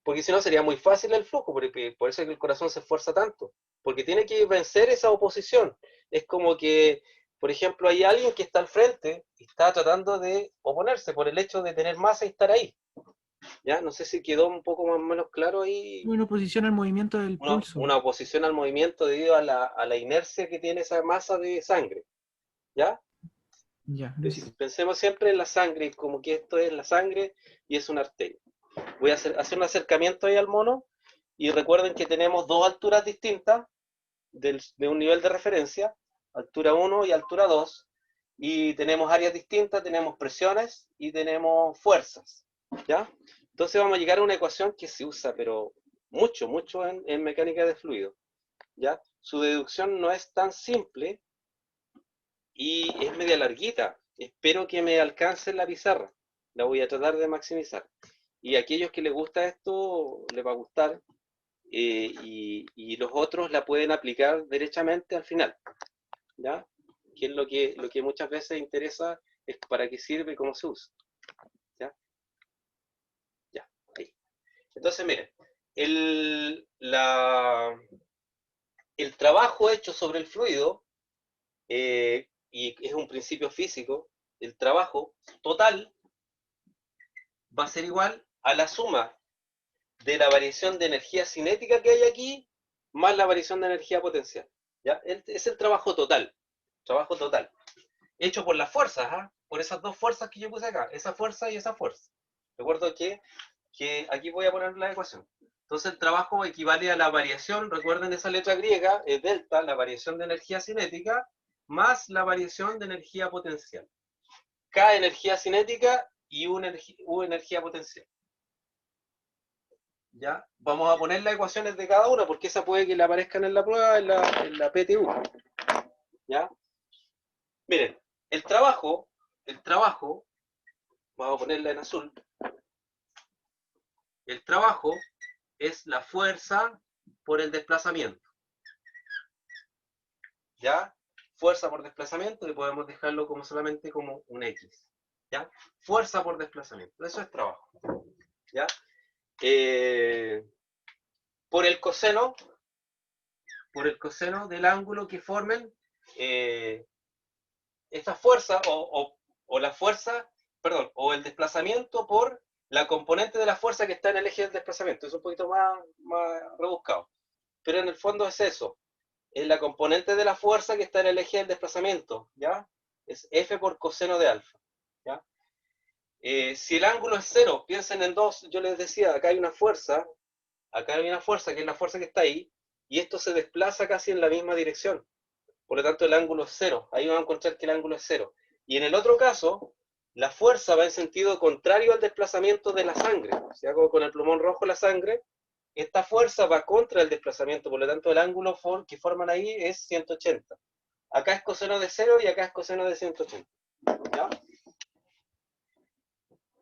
Porque si no sería muy fácil el flujo, por eso es que el corazón se esfuerza tanto, porque tiene que vencer esa oposición. Es como que, por ejemplo, hay alguien que está al frente y está tratando de oponerse por el hecho de tener masa y estar ahí, ¿ya? No sé si quedó un poco más o menos claro ahí. una oposición al movimiento del pulso. Una oposición al movimiento debido a la inercia que tiene esa masa de sangre, ¿ya? Ya, Pensemos siempre en la sangre, como que esto es la sangre y es una arteria. Voy a hacer un acercamiento ahí al mono y recuerden que tenemos dos alturas distintas de un nivel de referencia, altura 1 y altura 2, y tenemos áreas distintas, tenemos presiones y tenemos fuerzas, ¿ya? Entonces vamos a llegar a una ecuación que se usa, pero mucho, mucho en mecánica de fluido, ¿ya? Su deducción no es tan simple y es media larguita. Espero que me alcance en la pizarra. La voy a tratar de maximizar. Y a aquellos que les gusta esto, les va a gustar. Y los otros la pueden aplicar derechamente al final, ¿ya? Que es lo que muchas veces interesa, es para qué sirve y cómo se usa, ¿ya? Ya, ahí. Entonces, miren, el trabajo hecho sobre el fluido, y es un principio físico, el trabajo total va a ser igual a la suma de la variación de energía cinética que hay aquí, más la variación de energía potencial, ¿ya? Es el trabajo total, hecho por las fuerzas, ¿ah? Por esas dos fuerzas que yo puse acá, esa fuerza y esa fuerza. Recuerdo que aquí voy a poner la ecuación. Entonces el trabajo equivale a la variación, recuerden esa letra griega, es delta, la variación de energía cinética, más la variación de energía potencial. K energía cinética y U energía potencial. ¿Ya? Vamos a poner las ecuaciones de cada una, porque esa puede que le aparezcan en la prueba, en la PTU. ¿Ya? Miren, el trabajo, vamos a ponerla en azul, el trabajo es la fuerza por el desplazamiento. ¿Ya? Fuerza por desplazamiento, y podemos dejarlo como solamente como un X. ¿Ya? Fuerza por desplazamiento, eso es trabajo. ¿Ya? Por el coseno del ángulo que formen esta fuerza, o la fuerza, perdón, o el desplazamiento por la componente de la fuerza que está en el eje del desplazamiento. Es un poquito más rebuscado. Pero en el fondo es eso. Es la componente de la fuerza que está en el eje del desplazamiento, ¿ya? Es F por coseno de alfa, ¿ya? Si el ángulo es cero, piensen en dos, yo les decía, acá hay una fuerza que es la fuerza que está ahí, y esto se desplaza casi en la misma dirección. Por lo tanto, el ángulo es cero. Ahí vamos a encontrar que el ángulo es cero. Y en el otro caso, la fuerza va en sentido contrario al desplazamiento de la sangre. O sea, como con el plumón rojo la sangre, esta fuerza va contra el desplazamiento. Por lo tanto, el ángulo que forman ahí es 180. Acá es coseno de 0 y acá es coseno de 180. ¿Ya?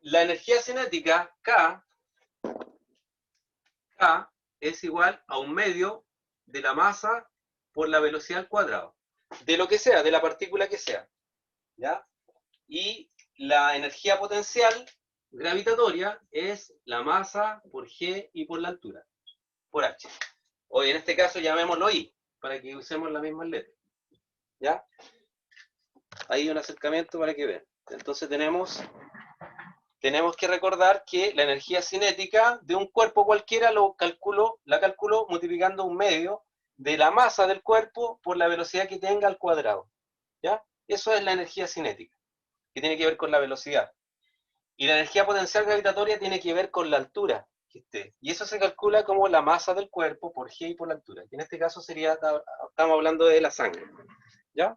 La energía cinética, K, es igual a un medio de la masa por la velocidad al cuadrado. De lo que sea, de la partícula que sea. ¿Ya? Y la energía potencial gravitatoria es la masa por G y por la altura, por H. O en este caso llamémoslo I, para que usemos las mismas letras. ¿Ya? Ahí un acercamiento para que vean. Entonces tenemos que recordar que la energía cinética de un cuerpo cualquiera la calculo multiplicando un medio de la masa del cuerpo por la velocidad que tenga al cuadrado. ¿Ya? Eso es la energía cinética, que tiene que ver con la velocidad. Y la energía potencial gravitatoria tiene que ver con la altura que esté. Y eso se calcula como la masa del cuerpo por G y por la altura. Que en este caso estamos hablando de la sangre. ¿Ya?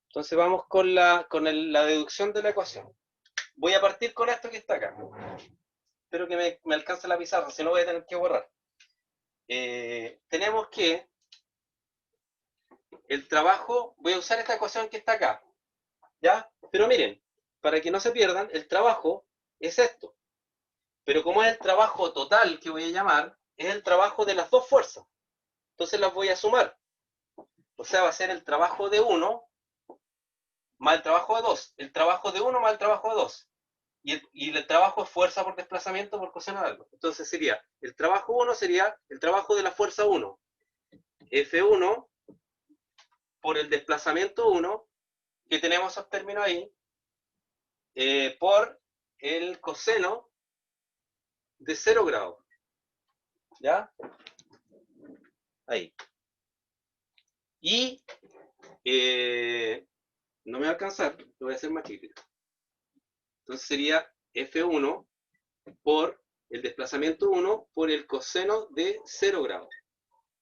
Entonces vamos con la deducción de la ecuación. Voy a partir con esto que está acá. Espero que me alcance la pizarra, si no voy a tener que borrar. Tenemos que el trabajo, voy a usar esta ecuación que está acá. ¿Ya? Pero miren, para que no se pierdan, el trabajo es esto. Pero como es el trabajo total que voy a llamar, es el trabajo de las dos fuerzas. Entonces las voy a sumar. O sea, va a ser el trabajo de 1 más el trabajo de 2. El trabajo de 1 más el trabajo de 2. Y el trabajo es fuerza por desplazamiento por coseno de algo. Entonces sería, el trabajo 1 sería el trabajo de la fuerza 1. F1 por el desplazamiento 1, que tenemos esos términos ahí, por el coseno de 0 grados. ¿Ya? Ahí. Y no me va a alcanzar, lo voy a hacer más chiquito. Entonces sería F1 por el desplazamiento 1 por el coseno de 0 grados.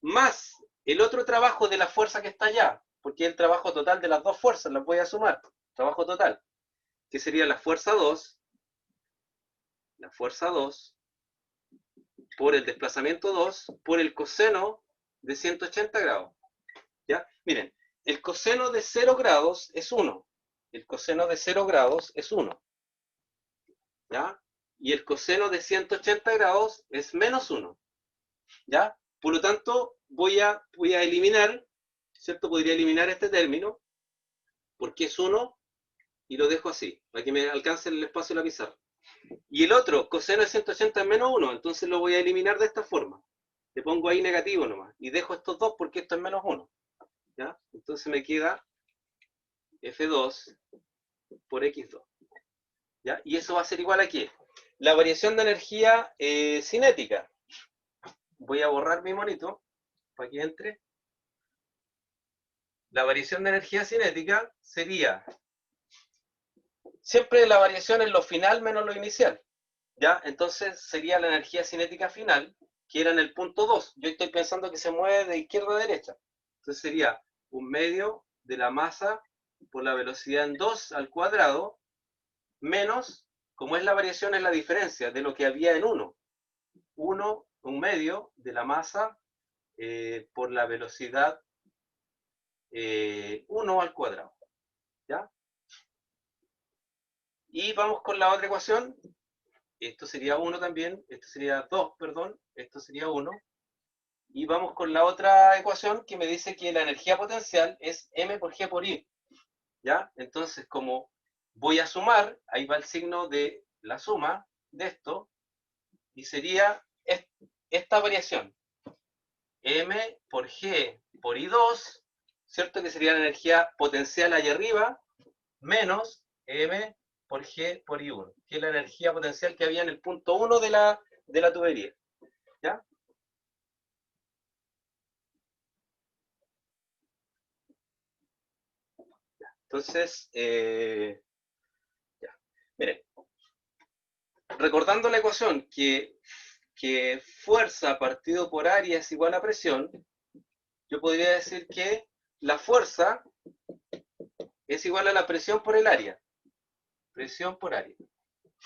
Más el otro trabajo de la fuerza que está allá, porque es el trabajo total de las dos fuerzas, las voy a sumar. Trabajo total, que sería la fuerza 2 la fuerza 2 por el desplazamiento 2 por el coseno de 180 grados. ¿Ya? Miren, el coseno de 0 grados es 1. El coseno de 0 grados es 1. ¿Ya? Y el coseno de 180 grados es menos 1. ¿Ya? Por lo tanto, voy a eliminar, ¿cierto? Podría eliminar este término, porque es 1, y lo dejo así, para que me alcance el espacio de la pizarra. Y el otro, coseno de 180 es menos 1, entonces lo voy a eliminar de esta forma. Le pongo ahí negativo nomás, y dejo estos dos porque esto es menos 1. ¿Ya? Entonces me queda F2 por X2. ¿Ya? Y eso va a ser igual a ¿qué? La variación de energía cinética. Voy a borrar mi monito para que entre. La variación de energía cinética sería siempre la variación en lo final menos lo inicial. ¿Ya? Entonces sería la energía cinética final, que era en el punto 2. Yo estoy pensando que se mueve de izquierda a derecha. Entonces sería 1/2 de la masa por la velocidad en 2 al cuadrado, menos, como es la variación, es la diferencia de lo que había en 1. 1/2 de la masa por la velocidad 1 al cuadrado. ¿Ya? Y vamos con la otra ecuación. Esto sería 1 también, esto sería 2, perdón, esto sería 1. Y vamos con la otra ecuación que me dice que la energía potencial es m por g por i. ¿Ya? Entonces, como voy a sumar, ahí va el signo de la suma de esto, y sería esta variación. M por G por I2, ¿cierto? Que sería la energía potencial allá arriba, menos M por G por I1, que es la energía potencial que había en el punto 1 de la tubería. ¿Ya? Entonces, ya. Miren, recordando la ecuación que fuerza partido por área es igual a presión, yo podría decir que la fuerza es igual a la presión por el área. Presión por área.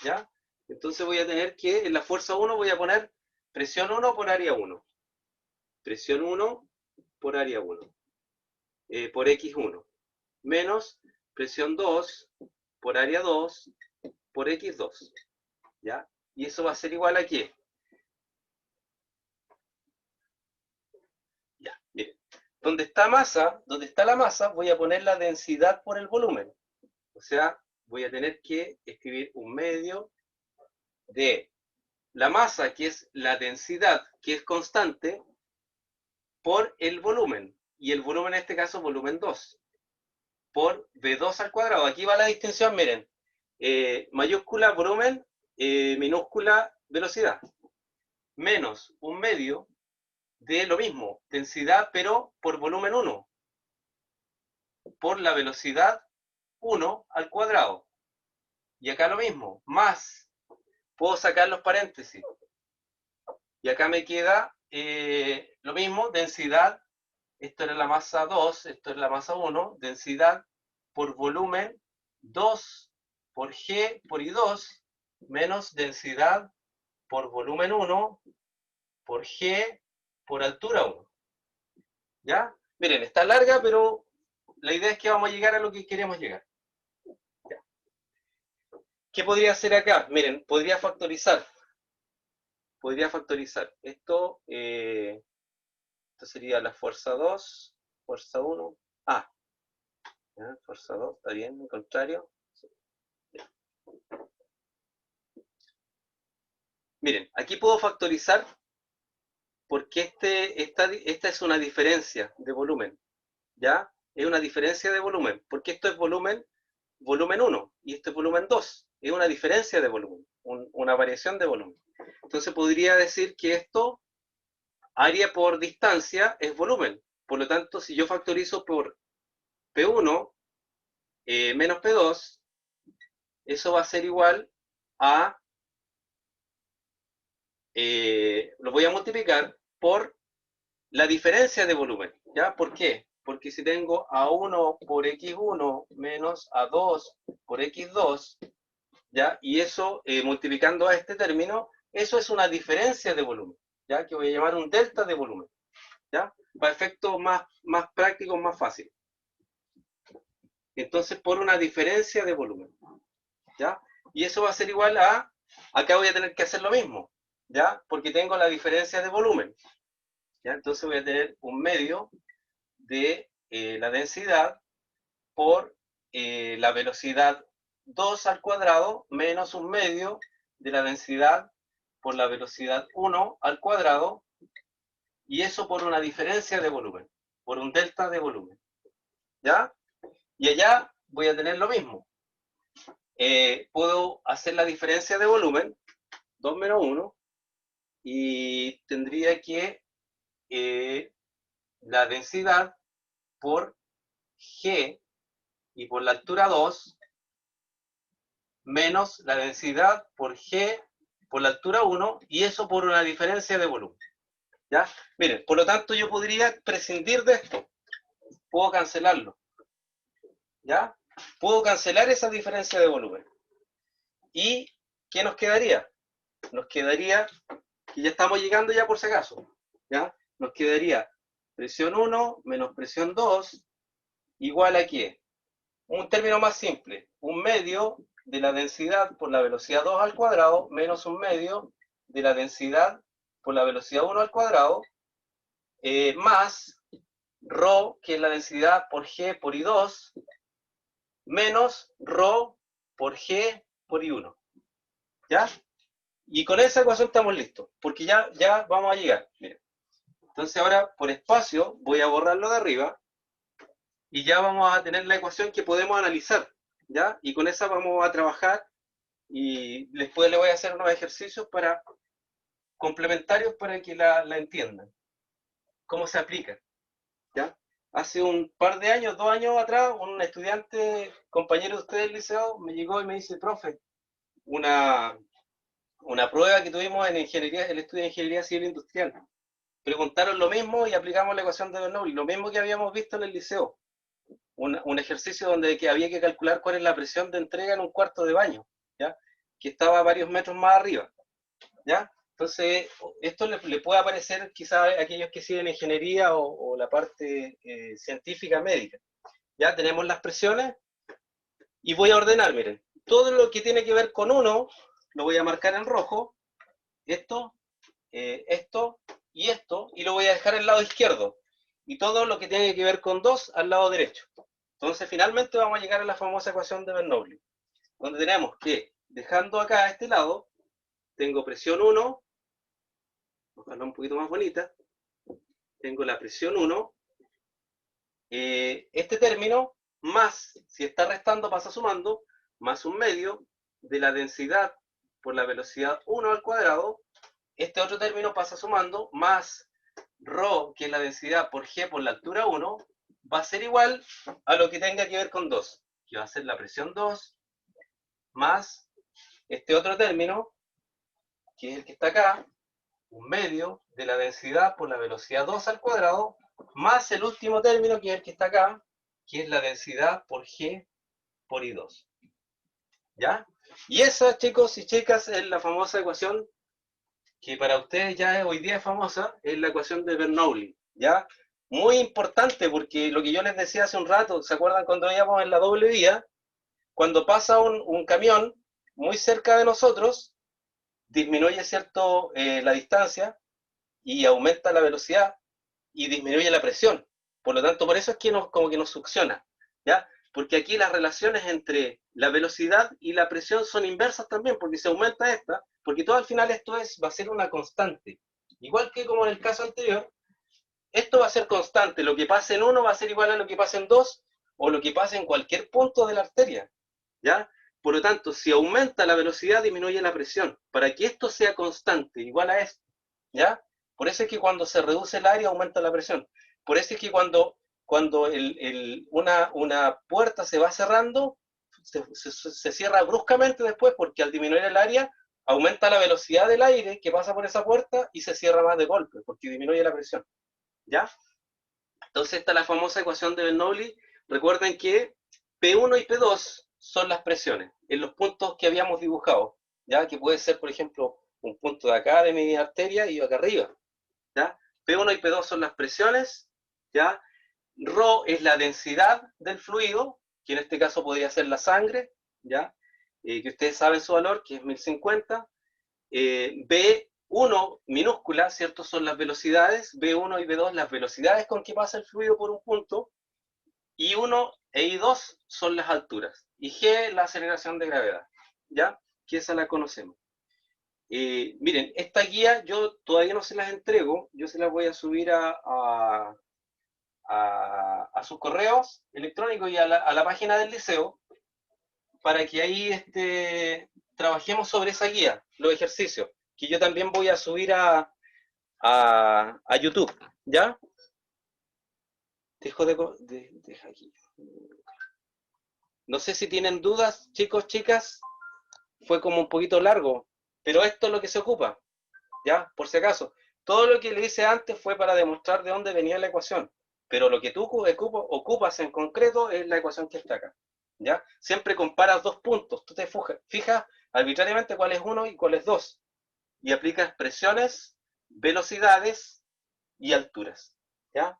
¿Ya? Entonces voy a tener que en la fuerza 1 voy a poner presión 1 por área 1. Presión 1 por área 1. Por X1. Menos presión 2 por área 2 por X2. ¿Ya? Y eso va a ser igual a ¿qué? Ya, miren. Donde está la masa, voy a poner la densidad por el volumen. O sea, voy a tener que escribir 1/2 de la masa, que es la densidad, que es constante, por el volumen. Y el volumen en este caso, volumen 2. Por V2 al cuadrado. Aquí va la distinción, miren. Mayúscula volumen, minúscula velocidad. Menos 1/2 de lo mismo, densidad, pero por volumen 1. Por la velocidad 1 al cuadrado. Y acá lo mismo, más. Puedo sacar los paréntesis. Y acá me queda lo mismo, densidad. Esto era la masa 2, esto es la masa 1. Densidad por volumen 2 por G por I2 menos densidad por volumen 1 por G por altura 1. ¿Ya? Miren, está larga, pero la idea es que vamos a llegar a lo que queremos llegar. ¿Ya? ¿Qué podría hacer acá? Miren, podría factorizar. Esto, esto sería la fuerza 2, fuerza 1. Ah, ¿ya? Fuerza 2, está bien, al contrario. Miren, aquí puedo factorizar porque esta es una diferencia de volumen, ¿ya? Es una diferencia de volumen, porque esto es volumen 1 y esto es volumen 2. Es una diferencia de volumen, una variación de volumen. Entonces podría decir que esto, área por distancia, es volumen. Por lo tanto, si yo factorizo por P1 menos P2, eso va a ser igual a lo voy a multiplicar por la diferencia de volumen. ¿Ya? ¿Por qué? Porque si tengo A1 por X1 menos A2 por X2, ¿ya? Y eso, multiplicando a este término, eso es una diferencia de volumen, ¿ya? Que voy a llamar un delta de volumen, ¿ya? Para efectos más prácticos, más fáciles. Entonces, por una diferencia de volumen, ¿ya? Y eso va a ser igual a, acá voy a tener que hacer lo mismo, ¿ya? Porque tengo la diferencia de volumen, ¿ya? Entonces voy a tener un medio de la densidad por la velocidad 2 al cuadrado menos un medio de la densidad por la velocidad 1 al cuadrado, y eso por una diferencia de volumen, por un delta de volumen, ¿ya? Y allá voy a tener lo mismo. Puedo hacer la diferencia de volumen, 2 menos 1, y tendría que la densidad por G y por la altura 2 menos la densidad por G por la altura 1, y eso por una diferencia de volumen, ¿ya? Miren, por lo tanto yo podría prescindir de esto, puedo cancelarlo, ¿ya? Puedo cancelar esa diferencia de volumen. ¿Y qué nos quedaría? Nos quedaría, que ya estamos llegando ya por si acaso, ¿ya? Nos quedaría presión 1 menos presión 2 igual a ¿qué? Un término más simple, un medio de la densidad por la velocidad 2 al cuadrado menos un medio de la densidad por la velocidad 1 al cuadrado, más ρ, que es la densidad por G por I2, menos ρ por G por I1, ¿ya? Y con esa ecuación estamos listos, porque ya vamos a llegar. Miren. Entonces ahora, por espacio, voy a borrarlo de arriba, y ya vamos a tener la ecuación que podemos analizar, ¿ya? Y con esa vamos a trabajar, y después le voy a hacer unos ejercicios complementarios para que la entiendan, cómo se aplica, ¿ya? Hace un par de años, 2 años atrás, un estudiante, compañero de ustedes del liceo, me llegó y me dice, profe, una prueba que tuvimos en ingeniería, el estudio de ingeniería civil industrial, preguntaron lo mismo y aplicamos la ecuación de Bernoulli, lo mismo que habíamos visto en el liceo. Un ejercicio donde había que calcular cuál es la presión de entrega en un cuarto de baño, ¿ya? Que estaba varios metros más arriba, ¿ya? Entonces, esto le puede aparecer quizás a aquellos que siguen ingeniería o la parte científica médica. Ya tenemos las presiones y voy a ordenar, miren. Todo lo que tiene que ver con 1 lo voy a marcar en rojo, esto, esto y esto, y lo voy a dejar al lado izquierdo. Y todo lo que tiene que ver con 2 al lado derecho. Entonces, finalmente vamos a llegar a la famosa ecuación de Bernoulli, donde tenemos que, dejando acá a este lado, tengo presión 1, ojalá un poquito más bonita, tengo la presión 1, este término, más, si está restando pasa sumando, más un medio de la densidad por la velocidad 1 al cuadrado, este otro término pasa sumando, más ρ, que es la densidad por G por la altura 1, va a ser igual a lo que tenga que ver con 2, que va a ser la presión 2, más este otro término, que es el que está acá, un medio de la densidad por la velocidad 2 al cuadrado, más el último término, que es el que está acá, que es la densidad por G por I2. ¿Ya? Y esa, chicos y chicas, es la famosa ecuación que para ustedes ya hoy día es famosa, es la ecuación de Bernoulli. ¿Ya? Muy importante, porque lo que yo les decía hace un rato, ¿se acuerdan cuando íbamos en la doble vía? Cuando pasa un camión muy cerca de nosotros, disminuye cierto la distancia y aumenta la velocidad y disminuye la presión. Por lo tanto, por eso es que como que nos succiona, ¿ya? Porque aquí las relaciones entre la velocidad y la presión son inversas también, porque se aumenta esta, porque todo al final esto va a ser una constante. Igual que como en el caso anterior, esto va a ser constante. Lo que pase en 1 va a ser igual a lo que pase en 2, o lo que pase en cualquier punto de la arteria, ¿ya? Por lo tanto, si aumenta la velocidad, disminuye la presión. Para que esto sea constante, igual a esto, ¿ya? Por eso es que cuando se reduce el área, aumenta la presión. Por eso es que cuando una puerta se va cerrando, se cierra bruscamente después, porque al disminuir el área, aumenta la velocidad del aire que pasa por esa puerta y se cierra más de golpe, porque disminuye la presión, ¿ya? Entonces esta es la famosa ecuación de Bernoulli. Recuerden que P1 y P2 son las presiones, en los puntos que habíamos dibujado, ¿ya? Que puede ser, por ejemplo, un punto de acá de mi arteria y acá arriba, ¿ya? P1 y P2 son las presiones, ¿ya? Rho es la densidad del fluido, que en este caso podría ser la sangre, ¿ya? Que ustedes saben su valor, que es 1050. B1 minúscula, ¿cierto? Son las velocidades, B1 y B2 las velocidades con que pasa el fluido por un punto, I1 e I2 son las alturas, y G la aceleración de gravedad, ¿ya? Que esa la conocemos. Miren, esta guía yo todavía no se las entrego, yo se las voy a subir a sus correos electrónicos y a la página del liceo, para que ahí trabajemos sobre esa guía, los ejercicios, que yo también voy a subir a YouTube, ¿ya? Deja aquí. No sé si tienen dudas, chicos, chicas, fue como un poquito largo, pero esto es lo que se ocupa, ¿ya? Por si acaso. Todo lo que le hice antes fue para demostrar de dónde venía la ecuación, pero lo que tú ocupas en concreto es la ecuación que está acá, ¿ya? Siempre comparas dos puntos, tú te fijas arbitrariamente cuál es uno y cuál es dos, y aplicas presiones, velocidades y alturas, ¿ya?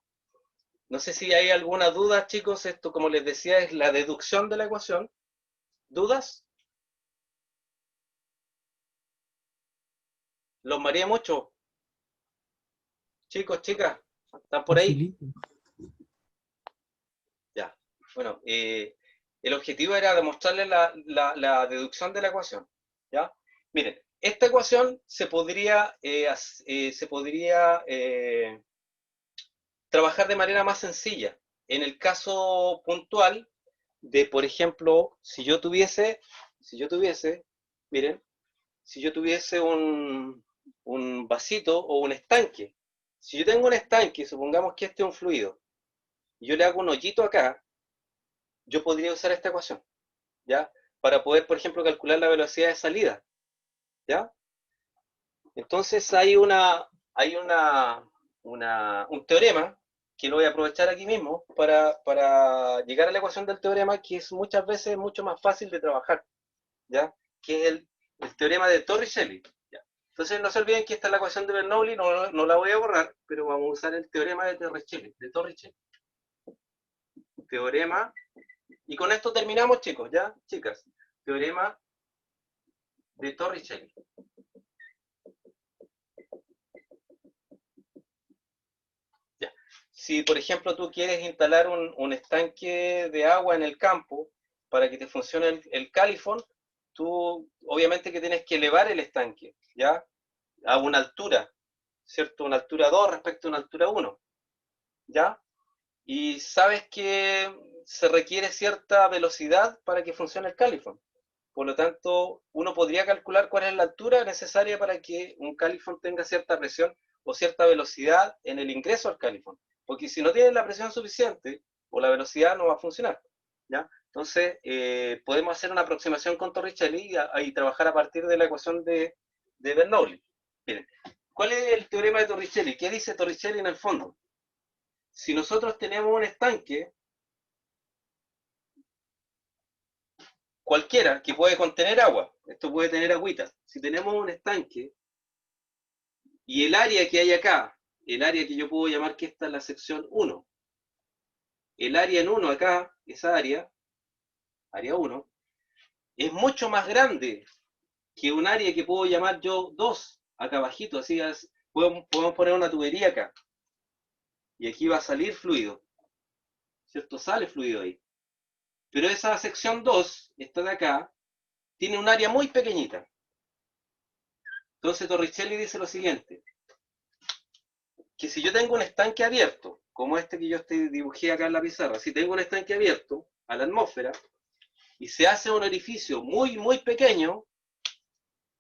No sé si hay alguna duda, chicos, esto como les decía es la deducción de la ecuación. ¿Dudas? ¿Los mareé mucho? Chicos, chicas, ¿están por ahí? Facilito. Ya. Bueno, el objetivo era demostrarles la deducción de la ecuación, ¿ya? Miren, esta ecuación se podría trabajar de manera más sencilla. En el caso puntual de, por ejemplo, si yo tuviese, miren, si yo tuviese un vasito o un estanque, si yo tengo un estanque, supongamos que este es un fluido, y yo le hago un hoyito acá, yo podría usar esta ecuación, ¿ya? Para poder, por ejemplo, calcular la velocidad de salida, ¿ya? Entonces un teorema que lo voy a aprovechar aquí mismo para llegar a la ecuación del teorema, que es muchas veces mucho más fácil de trabajar, ¿ya? Que es el teorema de Torricelli, ¿ya? Entonces no se olviden que esta es la ecuación de Bernoulli, no la voy a borrar, pero vamos a usar el teorema de Torricelli. Teorema, y con esto terminamos, chicos, ¿ya? Chicas, teorema de Torricelli. Ya. Si, por ejemplo, tú quieres instalar un estanque de agua en el campo para que te funcione el califón, tú obviamente que tienes que elevar el estanque, ¿ya? A una altura, ¿cierto? Una altura 2 respecto a una altura 1, ¿ya? Y sabes que se requiere cierta velocidad para que funcione el califón. Por lo tanto, uno podría calcular cuál es la altura necesaria para que un califón tenga cierta presión o cierta velocidad en el ingreso al califón. Porque si no tiene la presión suficiente o la velocidad no va a funcionar, ¿ya? Entonces, podemos hacer una aproximación con Torricelli y trabajar a partir de la ecuación de Bernoulli. Miren, ¿cuál es el teorema de Torricelli? ¿Qué dice Torricelli en el fondo? Si nosotros tenemos un estanque cualquiera que puede contener agua, esto puede tener agüita, si tenemos un estanque y el área que hay acá, el área que yo puedo llamar que esta es la sección 1, el área en 1 acá, esa área 1, es mucho más grande que un área que puedo llamar yo 2, acá abajito, así podemos poner una tubería acá, y aquí va a salir fluido, ¿cierto? Sale fluido ahí. Pero esa sección 2, esta de acá, tiene un área muy pequeñita. Entonces Torricelli dice lo siguiente, que si yo tengo un estanque abierto, como este que yo dibujé acá en la pizarra, si tengo un estanque abierto a la atmósfera, y se hace un orificio muy, muy pequeño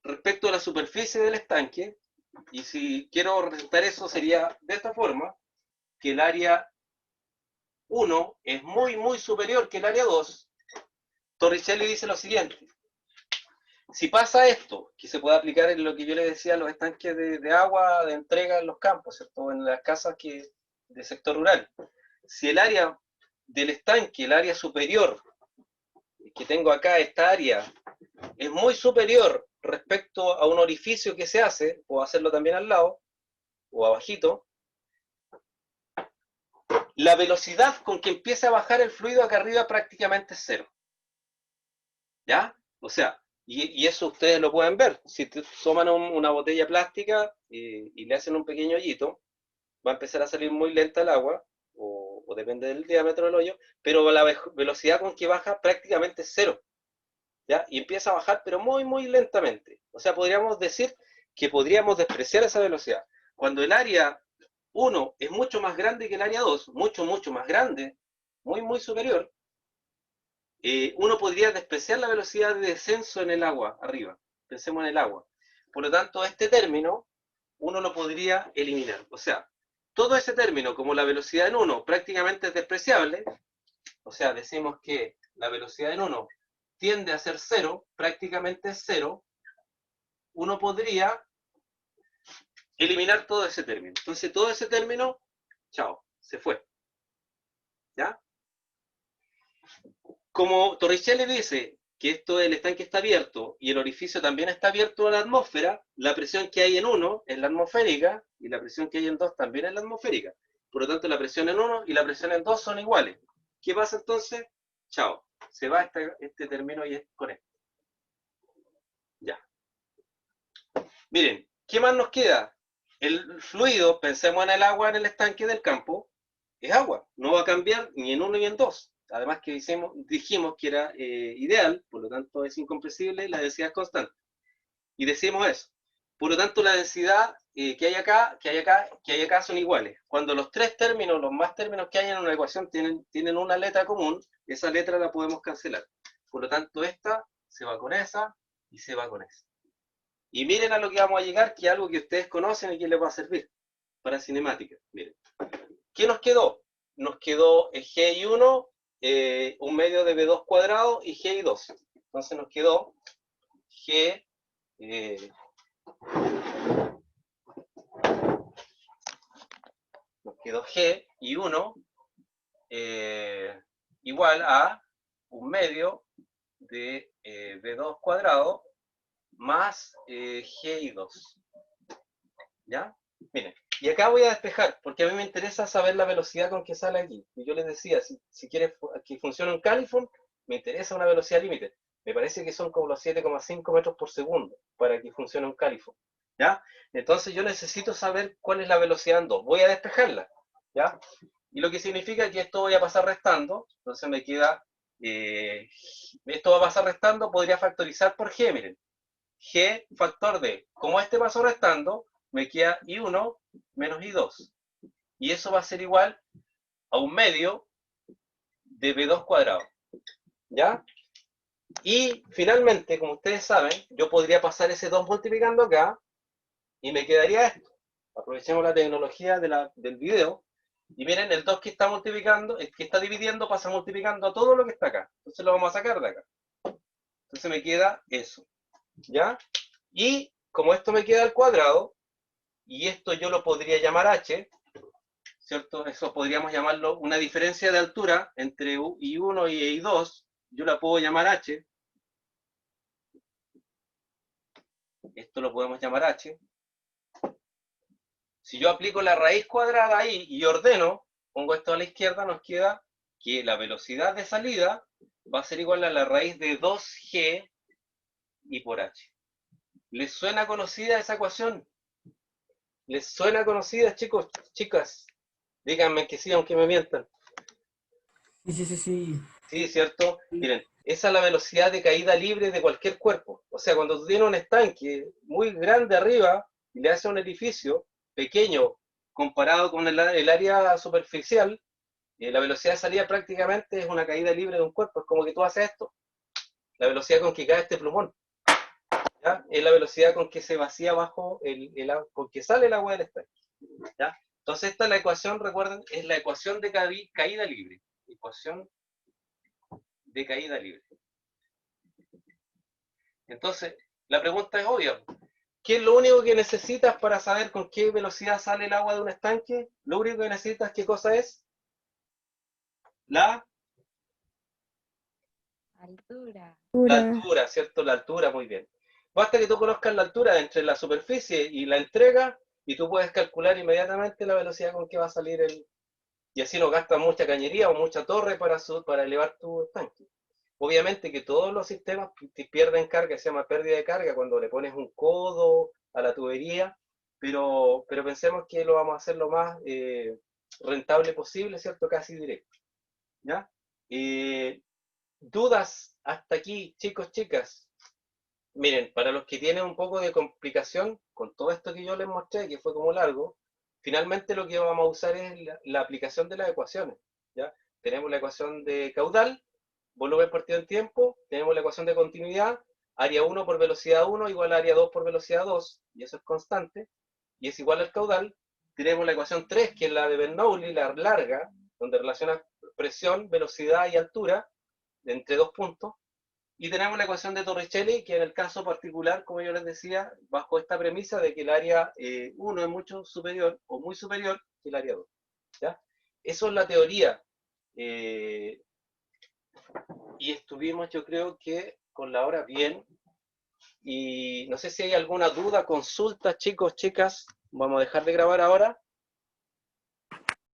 respecto a la superficie del estanque, y si quiero representar eso sería de esta forma, que el área 1 es muy, muy superior que el área 2, Torricelli dice lo siguiente, si pasa esto, que se puede aplicar en lo que yo les decía, los estanques de agua de entrega en los campos, ¿cierto? En las casas de sector rural. Si el área del estanque, el área superior, que tengo acá, esta área, es muy superior respecto a un orificio que se hace, puedo hacerlo también al lado, o abajito, la velocidad con que empieza a bajar el fluido acá arriba prácticamente es cero. ¿Ya? O sea, y eso ustedes lo pueden ver. Si toman una botella plástica y le hacen un pequeño hoyito, va a empezar a salir muy lenta el agua, o depende del diámetro del hoyo, pero la velocidad con que baja prácticamente es cero. ¿Ya? Y empieza a bajar, pero muy, muy lentamente. O sea, podríamos decir que podríamos despreciar esa velocidad. Cuando el área 1 es mucho más grande que el área 2, mucho, mucho más grande, muy, muy superior, uno podría despreciar la velocidad de descenso en el agua, arriba. Pensemos en el agua. Por lo tanto, este término, uno lo podría eliminar. O sea, todo ese término, como la velocidad en 1 prácticamente es despreciable, o sea, decimos que la velocidad en 1 tiende a ser cero, prácticamente es cero, uno podría eliminar todo ese término. Entonces, todo ese término, chao, se fue. ¿Ya? Como Torricelli dice que esto del estanque está abierto y el orificio también está abierto a la atmósfera, la presión que hay en 1 es la atmosférica y la presión que hay en 2 también es la atmosférica. Por lo tanto, la presión en 1 y la presión en 2 son iguales. ¿Qué pasa entonces? Chao, se va este término y es con esto. Ya. Miren, ¿qué más nos queda? El fluido, pensemos en el agua en el estanque del campo, es agua, no va a cambiar ni en 1 ni en 2. Además que dijimos que era ideal, por lo tanto es incompresible, la densidad es constante. Y decimos eso. Por lo tanto, la densidad que hay acá, que hay acá son iguales. Cuando los tres términos, los más términos que hay en una ecuación tienen una letra común, esa letra la podemos cancelar. Por lo tanto, esta se va con esa y se va con esa. Y miren a lo que vamos a llegar, que es algo que ustedes conocen y que les va a servir para cinemática. Miren. ¿Qué nos quedó? Nos quedó G1, un medio de B2 cuadrado y G2. Entonces nos quedó G, y 1 igual a un medio de B2 cuadrado más G y 2. ¿Ya? Miren, y acá voy a despejar, porque a mí me interesa saber la velocidad con que sale aquí. Y yo les decía, si quieres que funcione un Califón, me interesa una velocidad límite. Me parece que son como los 7,5 metros por segundo para que funcione un Califón. ¿Ya? Entonces yo necesito saber cuál es la velocidad en 2. Voy a despejarla. ¿Ya? Y lo que significa que esto voy a pasar restando. Entonces me queda, esto va a pasar restando, podría factorizar por G, miren. G factor de, como este pasó restando, me queda I1 menos I2. Y eso va a ser igual a un medio de B2 cuadrado. ¿Ya? Y finalmente, como ustedes saben, yo podría pasar ese 2 multiplicando acá y me quedaría esto. Aprovechemos la tecnología del video. Y miren, el 2 que está multiplicando, el que está dividiendo, pasa multiplicando a todo lo que está acá. Entonces lo vamos a sacar de acá. Entonces me queda eso. ¿Ya? Y como esto me queda al cuadrado, y esto yo lo podría llamar h, ¿cierto? Eso podríamos llamarlo una diferencia de altura entre I1 y I2, yo la puedo llamar h. Esto lo podemos llamar h. Si yo aplico la raíz cuadrada ahí y ordeno, pongo esto a la izquierda, nos queda que la velocidad de salida va a ser igual a la raíz de 2g y por h. ¿Les suena conocida esa ecuación? ¿Les suena conocida, chicos, chicas? Díganme que sí, aunque me mientan. Sí. Sí, ¿cierto? Miren, esa es la velocidad de caída libre de cualquier cuerpo. O sea, cuando tú tienes un estanque muy grande arriba y le haces un edificio pequeño comparado con el área superficial, la velocidad de salida prácticamente es una caída libre de un cuerpo. Es como que tú haces esto. La velocidad con que cae este plumón, ¿ya? Es la velocidad con que se vacía abajo, con que sale el agua del estanque, ¿ya? Entonces esta es la ecuación, recuerden, es la ecuación de caída libre. Ecuación de caída libre. Entonces, la pregunta es obvia. ¿Qué es lo único que necesitas para saber con qué velocidad sale el agua de un estanque? Lo único que necesitas, ¿qué cosa es? La Altura. La altura, ¿cierto? La altura, muy bien. Basta que tú conozcas la altura entre la superficie y la entrega y tú puedes calcular inmediatamente la velocidad con que va a salir el... Y así no gastas mucha cañería o mucha torre para elevar tu tanque. Obviamente que todos los sistemas pierden carga, se llama pérdida de carga cuando le pones un codo a la tubería, pero pensemos que lo vamos a hacer lo más rentable posible, ¿cierto? Casi directo. ¿Ya? ¿Dudas hasta aquí, chicos, chicas? Miren, para los que tienen un poco de complicación con todo esto que yo les mostré, que fue como largo, finalmente lo que vamos a usar es la aplicación de las ecuaciones. ¿Ya? Tenemos la ecuación de caudal, volumen partido en tiempo, tenemos la ecuación de continuidad, área 1 por velocidad 1 igual a área 2 por velocidad 2, y eso es constante, y es igual al caudal. Tenemos la ecuación 3, que es la de Bernoulli, la larga, donde relaciona presión, velocidad y altura, entre dos puntos. Y tenemos la ecuación de Torricelli, que en el caso particular, como yo les decía, bajo esta premisa de que el área 1 es mucho superior o muy superior que el área 2. ¿Ya? Eso es la teoría. Y estuvimos, yo creo que con la hora bien. Y no sé si hay alguna duda, consulta, chicos, chicas. Vamos a dejar de grabar ahora.